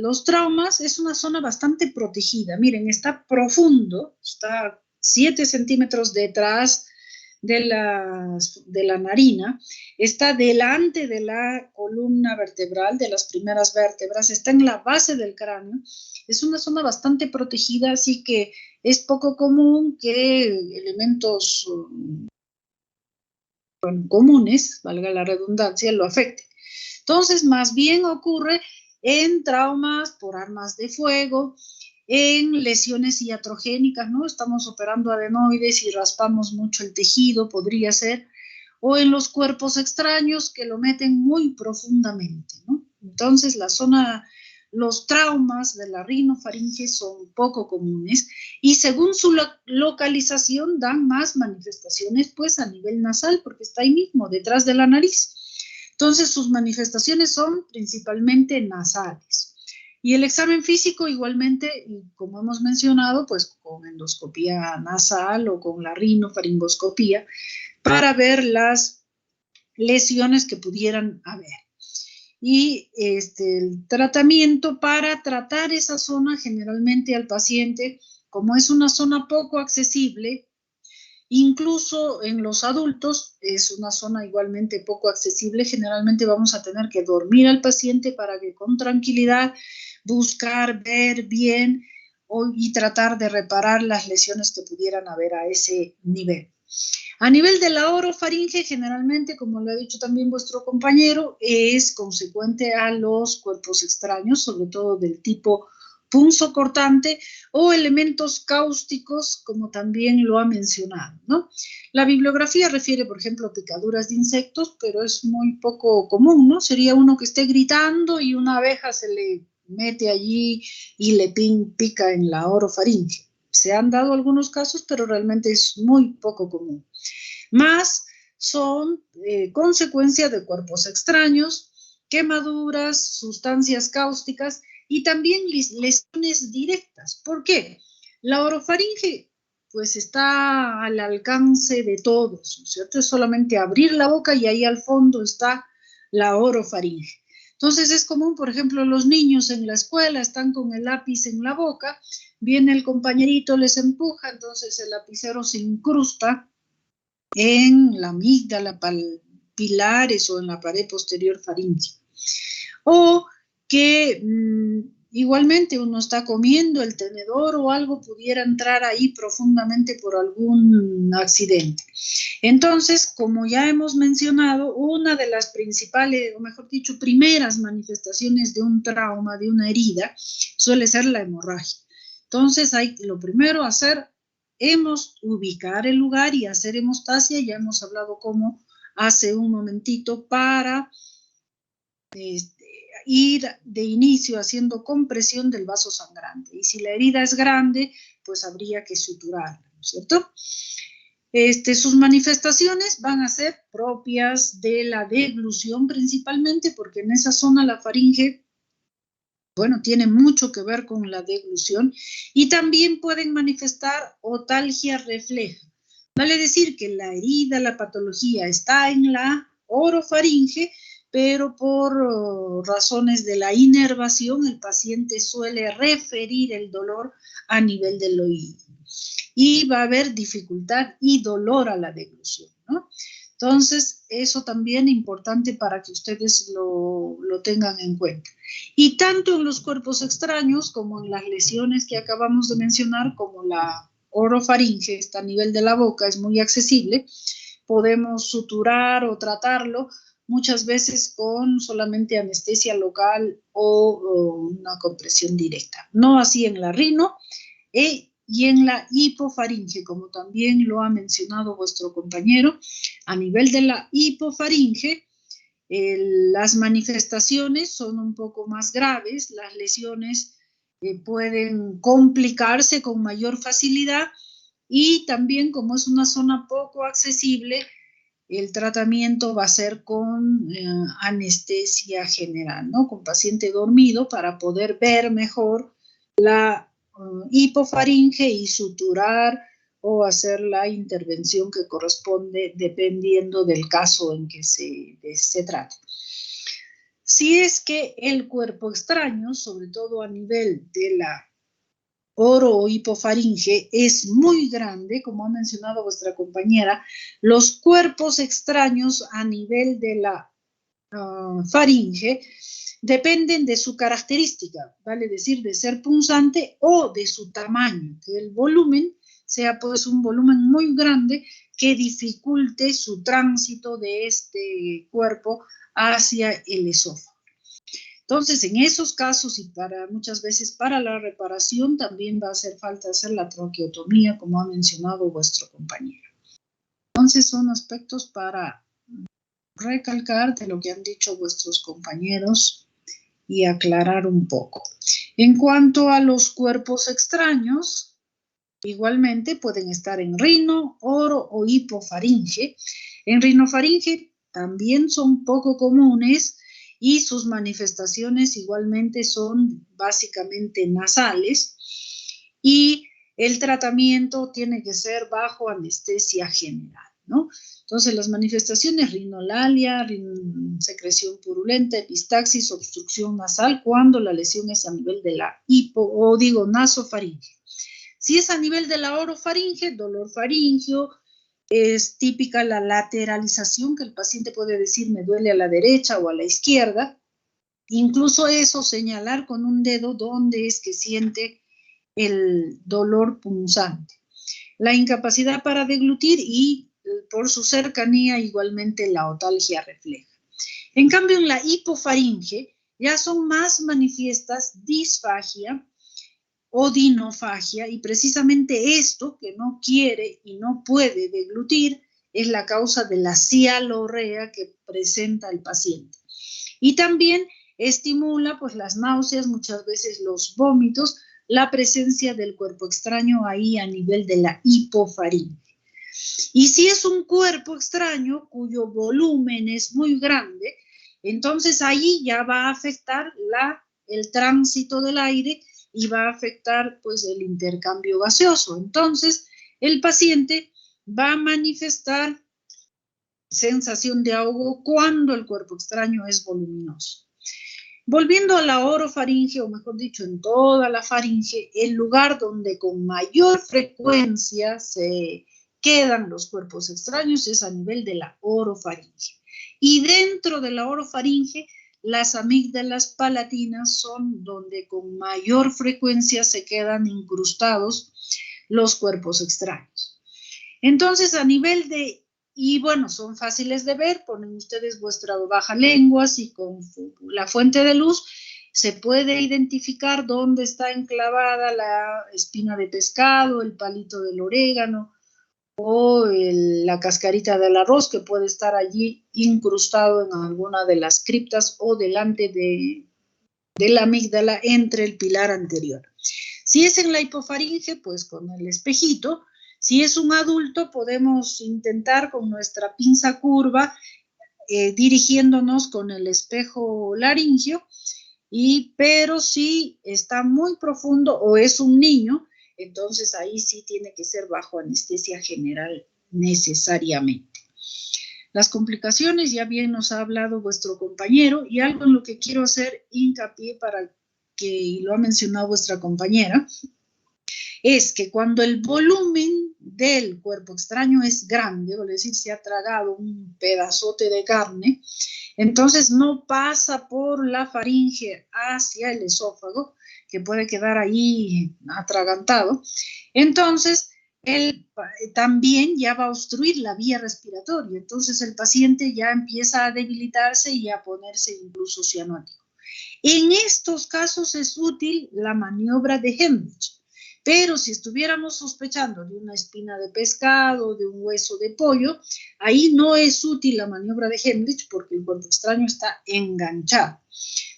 los traumas es una zona bastante protegida. Miren, está profundo, está 7 centímetros detrás de la narina, está delante de la columna vertebral, de las primeras vértebras, está en la base del cráneo. Es una zona bastante protegida, así que es poco común que elementos comunes, valga la redundancia, lo afecte. Entonces, más bien ocurre en traumas por armas de fuego, en lesiones iatrogénicas, ¿no? Estamos operando adenoides y raspamos mucho el tejido, podría ser, o en los cuerpos extraños que lo meten muy profundamente, ¿no? Entonces, los traumas de la rinofaringe son poco comunes y según su localización dan más manifestaciones pues a nivel nasal porque está ahí mismo, detrás de la nariz. Entonces sus manifestaciones son principalmente nasales. Y el examen físico igualmente, como hemos mencionado, pues con endoscopía nasal o con la rinofaringoscopía para ver las lesiones que pudieran haber. Y el tratamiento para tratar esa zona generalmente al paciente, como es una zona poco accesible, incluso en los adultos es una zona igualmente poco accesible, generalmente vamos a tener que dormir al paciente para que con tranquilidad buscar, ver bien y tratar de reparar las lesiones que pudieran haber a ese nivel. A nivel de la orofaringe, generalmente, como lo ha dicho también vuestro compañero, es consecuente a los cuerpos extraños, sobre todo del tipo punzocortante o elementos cáusticos, como también lo ha mencionado, ¿no? La bibliografía refiere, por ejemplo, a picaduras de insectos, pero es muy poco común, ¿no? Sería uno que esté gritando y una abeja se le mete allí y le pica en la orofaringe. Se han dado algunos casos, pero realmente es muy poco común. Más son consecuencia de cuerpos extraños, quemaduras, sustancias cáusticas y también lesiones directas. ¿Por qué? La orofaringe pues está al alcance de todos, ¿no es cierto? Es solamente abrir la boca y ahí al fondo está la orofaringe. Entonces es común, por ejemplo, los niños en la escuela están con el lápiz en la boca, viene el compañerito, les empuja, entonces el lapicero se incrusta en la amígdala, pilares o en la pared posterior faríngea. O que igualmente uno está comiendo el tenedor o algo pudiera entrar ahí profundamente por algún accidente. Entonces, como ya hemos mencionado, una de las principales, o mejor dicho, primeras manifestaciones de un trauma, de una herida, suele ser la hemorragia. Entonces, hay lo primero hacer, ubicar el lugar y hacer hemostasia. Ya hemos hablado cómo hace un momentito para ir de inicio haciendo compresión del vaso sangrante. Y si la herida es grande, pues habría que suturarla, ¿no es cierto? Sus manifestaciones van a ser propias de la deglución principalmente, porque en esa zona la faringe, bueno, tiene mucho que ver con la deglución, y también pueden manifestar otalgia refleja. Vale decir que la herida, la patología está en la orofaringe, pero por razones de la inervación, el paciente suele referir el dolor a nivel del oído. Y va a haber dificultad y dolor a la deglución, ¿no? Entonces, eso también es importante para que ustedes lo tengan en cuenta. Y tanto en los cuerpos extraños como en las lesiones que acabamos de mencionar, como la orofaringe, está a nivel de la boca, es muy accesible, podemos suturar o tratarlo muchas veces con solamente anestesia local o una compresión directa. No así en la rino y en la hipofaringe, como también lo ha mencionado vuestro compañero. A nivel de la hipofaringe, las manifestaciones son un poco más graves, las lesiones pueden complicarse con mayor facilidad y también, como es una zona poco accesible, el tratamiento va a ser con anestesia general, ¿no? Con paciente dormido para poder ver mejor la hipofaringe y suturar o hacer la intervención que corresponde dependiendo del caso en que se trate. Si es que el cuerpo extraño, sobre todo a nivel de la oro o hipofaringe, es muy grande, como ha mencionado vuestra compañera, los cuerpos extraños a nivel de la faringe dependen de su característica, vale decir, de ser punzante o de su tamaño, que el volumen sea pues un volumen muy grande que dificulte su tránsito de este cuerpo hacia el esófago. Entonces, en esos casos y muchas veces para la reparación también va a hacer falta hacer la traqueotomía, como ha mencionado vuestro compañero. Entonces, son aspectos para recalcar de lo que han dicho vuestros compañeros y aclarar un poco. En cuanto a los cuerpos extraños, igualmente pueden estar en rino, oro o hipofaringe. En rinofaringe también son poco comunes y sus manifestaciones igualmente son básicamente nasales y el tratamiento tiene que ser bajo anestesia general, ¿no? Entonces, las manifestaciones: rinolalia, secreción purulenta, epistaxis, obstrucción nasal, cuando la lesión es a nivel de la nasofaringe. Si es a nivel de la orofaringe, dolor faringio, es típica la lateralización, que el paciente puede decir me duele a la derecha o a la izquierda. Incluso eso, señalar con un dedo dónde es que siente el dolor punzante. La incapacidad para deglutir y por su cercanía igualmente la otalgia refleja. En cambio, en la hipofaringe ya son más manifiestas disfagia o dinofagia, y precisamente esto que no quiere y no puede deglutir es la causa de la cialorrea que presenta el paciente. Y también estimula pues las náuseas, muchas veces los vómitos, la presencia del cuerpo extraño ahí a nivel de la hipofaringe. Y si es un cuerpo extraño cuyo volumen es muy grande, entonces ahí ya va a afectar el tránsito del aire y va a afectar pues el intercambio gaseoso. Entonces el paciente va a manifestar sensación de ahogo cuando el cuerpo extraño es voluminoso. Volviendo a la orofaringe, o mejor dicho, en toda la faringe, el lugar donde con mayor frecuencia se quedan los cuerpos extraños es a nivel de la orofaringe. Y dentro de la orofaringe, las amígdalas palatinas son donde con mayor frecuencia se quedan incrustados los cuerpos extraños. Entonces, a nivel de, y bueno, son fáciles de ver, ponen ustedes vuestra baja lengua y con la fuente de luz se puede identificar dónde está enclavada la espina de pescado, el palito del orégano, o la cascarita del arroz, que puede estar allí incrustado en alguna de las criptas o delante de la amígdala entre el pilar anterior. Si es en la hipofaringe, pues con el espejito. Si es un adulto, podemos intentar con nuestra pinza curva, dirigiéndonos con el espejo laringio, pero si está muy profundo o es un niño, entonces ahí sí tiene que ser bajo anestesia general necesariamente. Las complicaciones ya bien nos ha hablado vuestro compañero, y algo en lo que quiero hacer hincapié y lo ha mencionado vuestra compañera, es que cuando el volumen del cuerpo extraño es grande, es decir, se ha tragado un pedazote de carne, entonces no pasa por la faringe hacia el esófago, que puede quedar ahí atragantado. Entonces, él también ya va a obstruir la vía respiratoria, entonces el paciente ya empieza a debilitarse y a ponerse incluso cianótico. En estos casos es útil la maniobra de Hemlich, pero si estuviéramos sospechando de una espina de pescado, de un hueso de pollo, ahí no es útil la maniobra de Hemlich porque el cuerpo extraño está enganchado.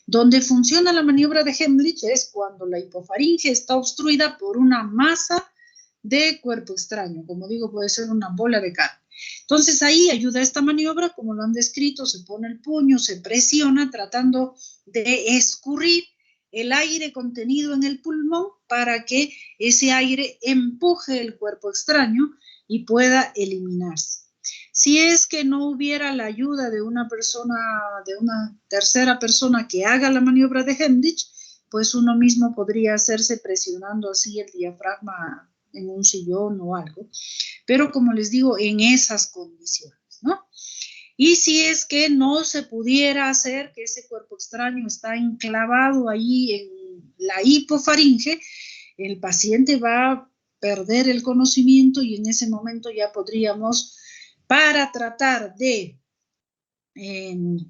Donde funciona la maniobra de Hemlich es cuando la hipofaringe está obstruida por una masa de cuerpo extraño, como digo, puede ser una bola de carne. Entonces ahí ayuda esta maniobra, como lo han descrito, se pone el puño, se presiona tratando de escurrir el aire contenido en el pulmón para que ese aire empuje el cuerpo extraño y pueda eliminarse. Si es que no hubiera la ayuda de una persona, de una tercera persona que haga la maniobra de Hemlich, pues uno mismo podría hacerse presionando así el diafragma en un sillón o algo, pero como les digo, en esas condiciones, ¿no? Y si es que no se pudiera hacer, que ese cuerpo extraño está enclavado ahí en la hipofaringe, el paciente va a perder el conocimiento y en ese momento ya podríamos, para tratar de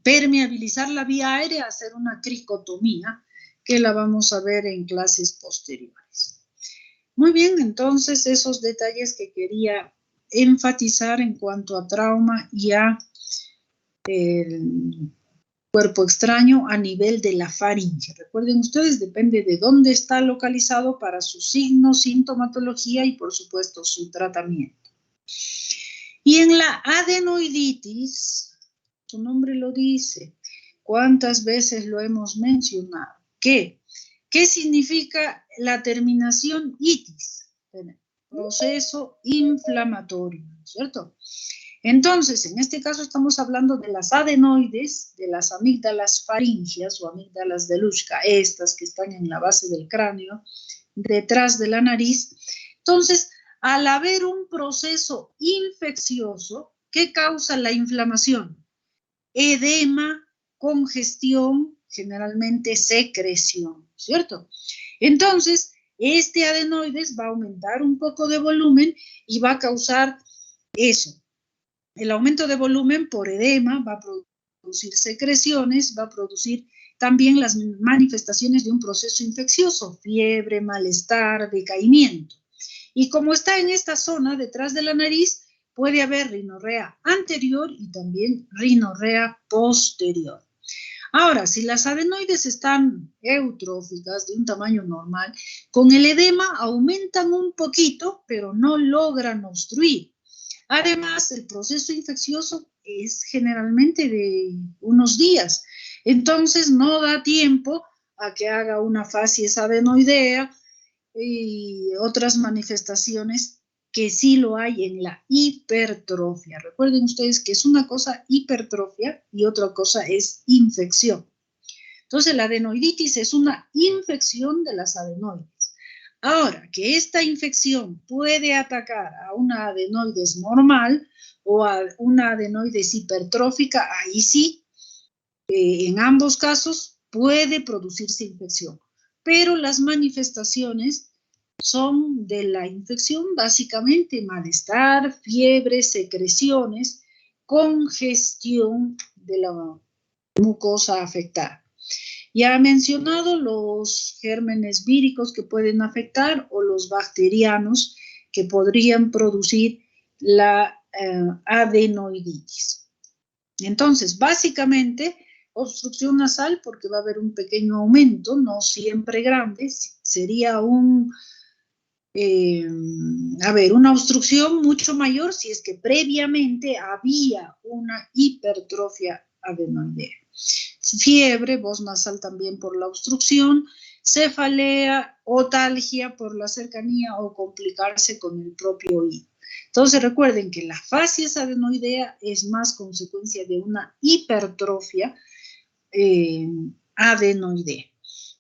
permeabilizar la vía aérea, hacer una cricotomía, que la vamos a ver en clases posteriores. Muy bien, entonces esos detalles que quería enfatizar en cuanto a trauma y a el cuerpo extraño a nivel de la faringe. Recuerden ustedes, depende de dónde está localizado para su signo, sintomatología y por supuesto su tratamiento. Y en la adenoiditis, su nombre lo dice, ¿cuántas veces lo hemos mencionado? ¿Qué significa la terminación itis? Proceso inflamatorio, ¿cierto? Entonces, en este caso estamos hablando de las adenoides, de las amígdalas faringias o amígdalas de Luschka, estas que están en la base del cráneo, detrás de la nariz. Entonces, al haber un proceso infeccioso, ¿qué causa la inflamación? Edema, congestión, generalmente secreción, ¿cierto? Entonces, este adenoides va a aumentar un poco de volumen y va a causar eso. El aumento de volumen por edema va a producir secreciones, va a producir también las manifestaciones de un proceso infeccioso, fiebre, malestar, decaimiento. Y como está en esta zona detrás de la nariz, puede haber rinorrea anterior y también rinorrea posterior. Ahora, si las adenoides están eutróficas de un tamaño normal, con el edema aumentan un poquito, pero no logran obstruir. Además, el proceso infeccioso es generalmente de unos días, entonces no da tiempo a que haga una facies adenoidea y otras manifestaciones que sí lo hay en la hipertrofia. Recuerden ustedes que es una cosa hipertrofia y otra cosa es infección. Entonces, la adenoiditis es una infección de las adenoides. Ahora, que esta infección puede atacar a una adenoides normal o a una adenoides hipertrófica, ahí sí, en ambos casos puede producirse infección. Pero las manifestaciones son de la infección básicamente malestar, fiebre, secreciones, congestión de la mucosa afectada. Ya he mencionado los gérmenes víricos que pueden afectar o los bacterianos que podrían producir la adenoiditis. Entonces, básicamente, obstrucción nasal, porque va a haber un pequeño aumento, no siempre grande, sería una obstrucción mucho mayor si es que previamente había una hipertrofia adenoidea. Fiebre, voz nasal también por la obstrucción, cefalea, otalgia por la cercanía o complicarse con el propio oído. Entonces recuerden que la facies adenoidea es más consecuencia de una hipertrofia adenoidea.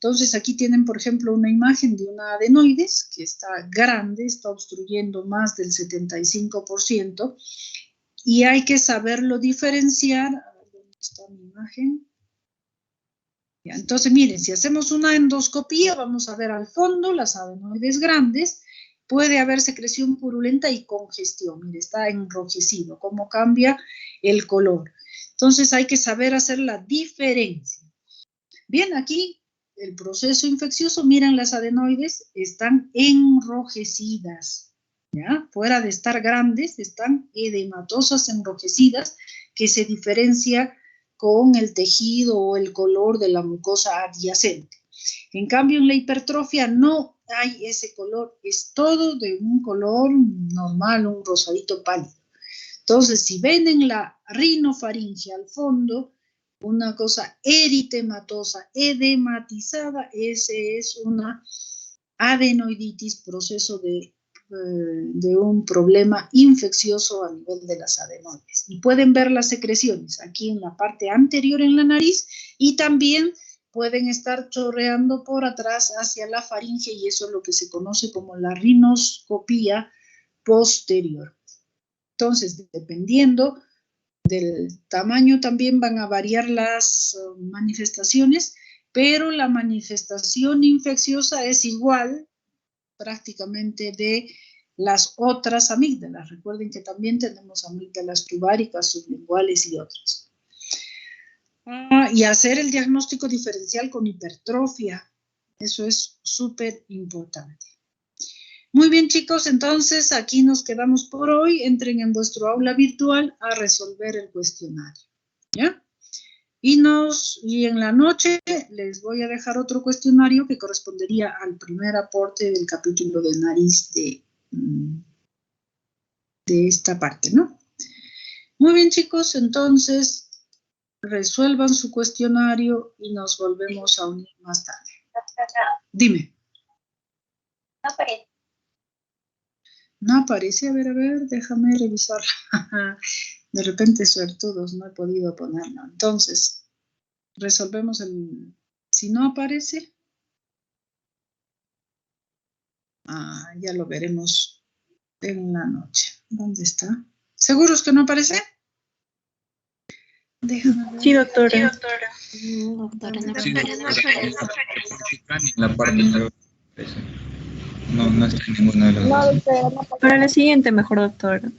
Entonces aquí tienen, por ejemplo, una imagen de una adenoides que está grande, está obstruyendo más del 75%, y hay que saberlo diferenciar. A ver, ¿dónde está mi imagen? Ya, entonces, miren, si hacemos una endoscopía, vamos a ver al fondo las adenoides grandes, puede haber secreción purulenta y congestión. Mire, está enrojecido, cómo cambia el color. Entonces hay que saber hacer la diferencia. Bien, aquí el proceso infeccioso, miren las adenoides, están enrojecidas, ¿ya? Fuera de estar grandes, están edematosas, enrojecidas, que se diferencia con el tejido o el color de la mucosa adyacente. En cambio, en la hipertrofia no hay ese color, es todo de un color normal, un rosadito pálido. Entonces, si ven en la rinofaringe al fondo, una cosa eritematosa, edematizada, ese es una adenoiditis, proceso de un problema infeccioso a nivel de las adenoides. Y pueden ver las secreciones aquí en la parte anterior en la nariz y también pueden estar chorreando por atrás hacia la faringe y eso es lo que se conoce como la rinoscopía posterior. Entonces, dependiendo del tamaño también van a variar las manifestaciones, pero la manifestación infecciosa es igual prácticamente de las otras amígdalas. Recuerden que también tenemos amígdalas tubáricas, sublinguales y otras. Y hacer el diagnóstico diferencial con hipertrofia. Eso es súper importante. Muy bien, chicos, entonces aquí nos quedamos por hoy. Entren en vuestro aula virtual a resolver el cuestionario, ¿ya? Y en la noche les voy a dejar otro cuestionario que correspondería al primer aporte del capítulo de nariz de esta parte, ¿no? Muy bien, chicos, entonces resuelvan su cuestionario y nos volvemos a unir más tarde. Dime. No aparece. No aparece, a ver, déjame revisar. De repente, suertudos, no he podido ponerlo. Entonces, resolvemos el... Si no aparece, ya lo veremos en la noche. ¿Dónde está? ¿Seguros que no aparece? Déjame ver. Sí, doctora. Sí, doctora. Doctora, no Sí, aparece. la parte no está en ninguna de las dos. Para la siguiente, mejor, doctora.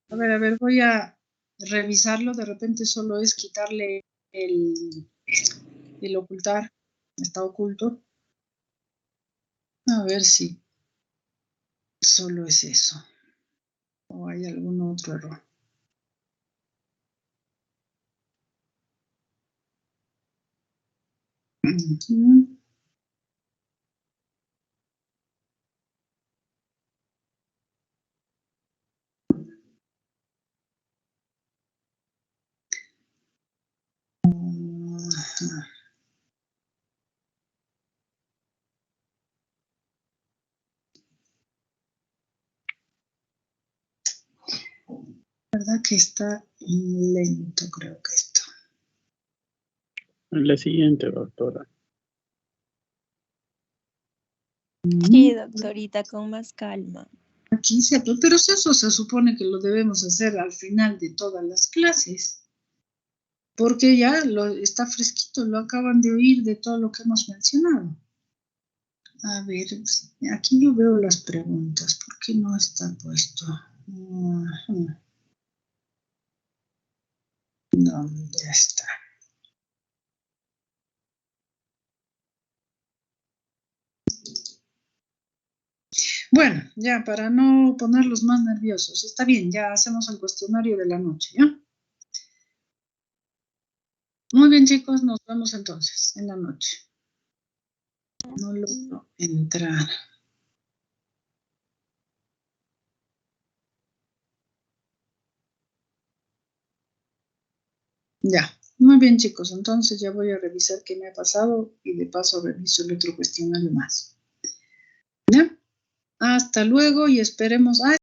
A ver, voy a revisarlo. De repente solo es quitarle el ocultar. Está oculto. A ver si solo es eso. ¿O hay algún otro error? ¿Verdad que está lento, creo que esto? La siguiente, doctora. Sí, doctorita, con más calma. Aquí pero eso se supone que lo debemos hacer al final de todas las clases, porque ya está fresquito, lo acaban de oír de todo lo que hemos mencionado. A ver, aquí yo veo las preguntas, ¿por qué no está puesto? ¿Dónde está? Bueno, ya para no ponerlos más nerviosos, está bien, ya hacemos el cuestionario de la noche, ¿ya? Muy bien, chicos, nos vemos entonces en la noche. No logro entrar. Ya, muy bien, chicos, entonces ya voy a revisar qué me ha pasado y de paso reviso el otro cuestionario más. ¿Ya? Hasta luego y esperemos...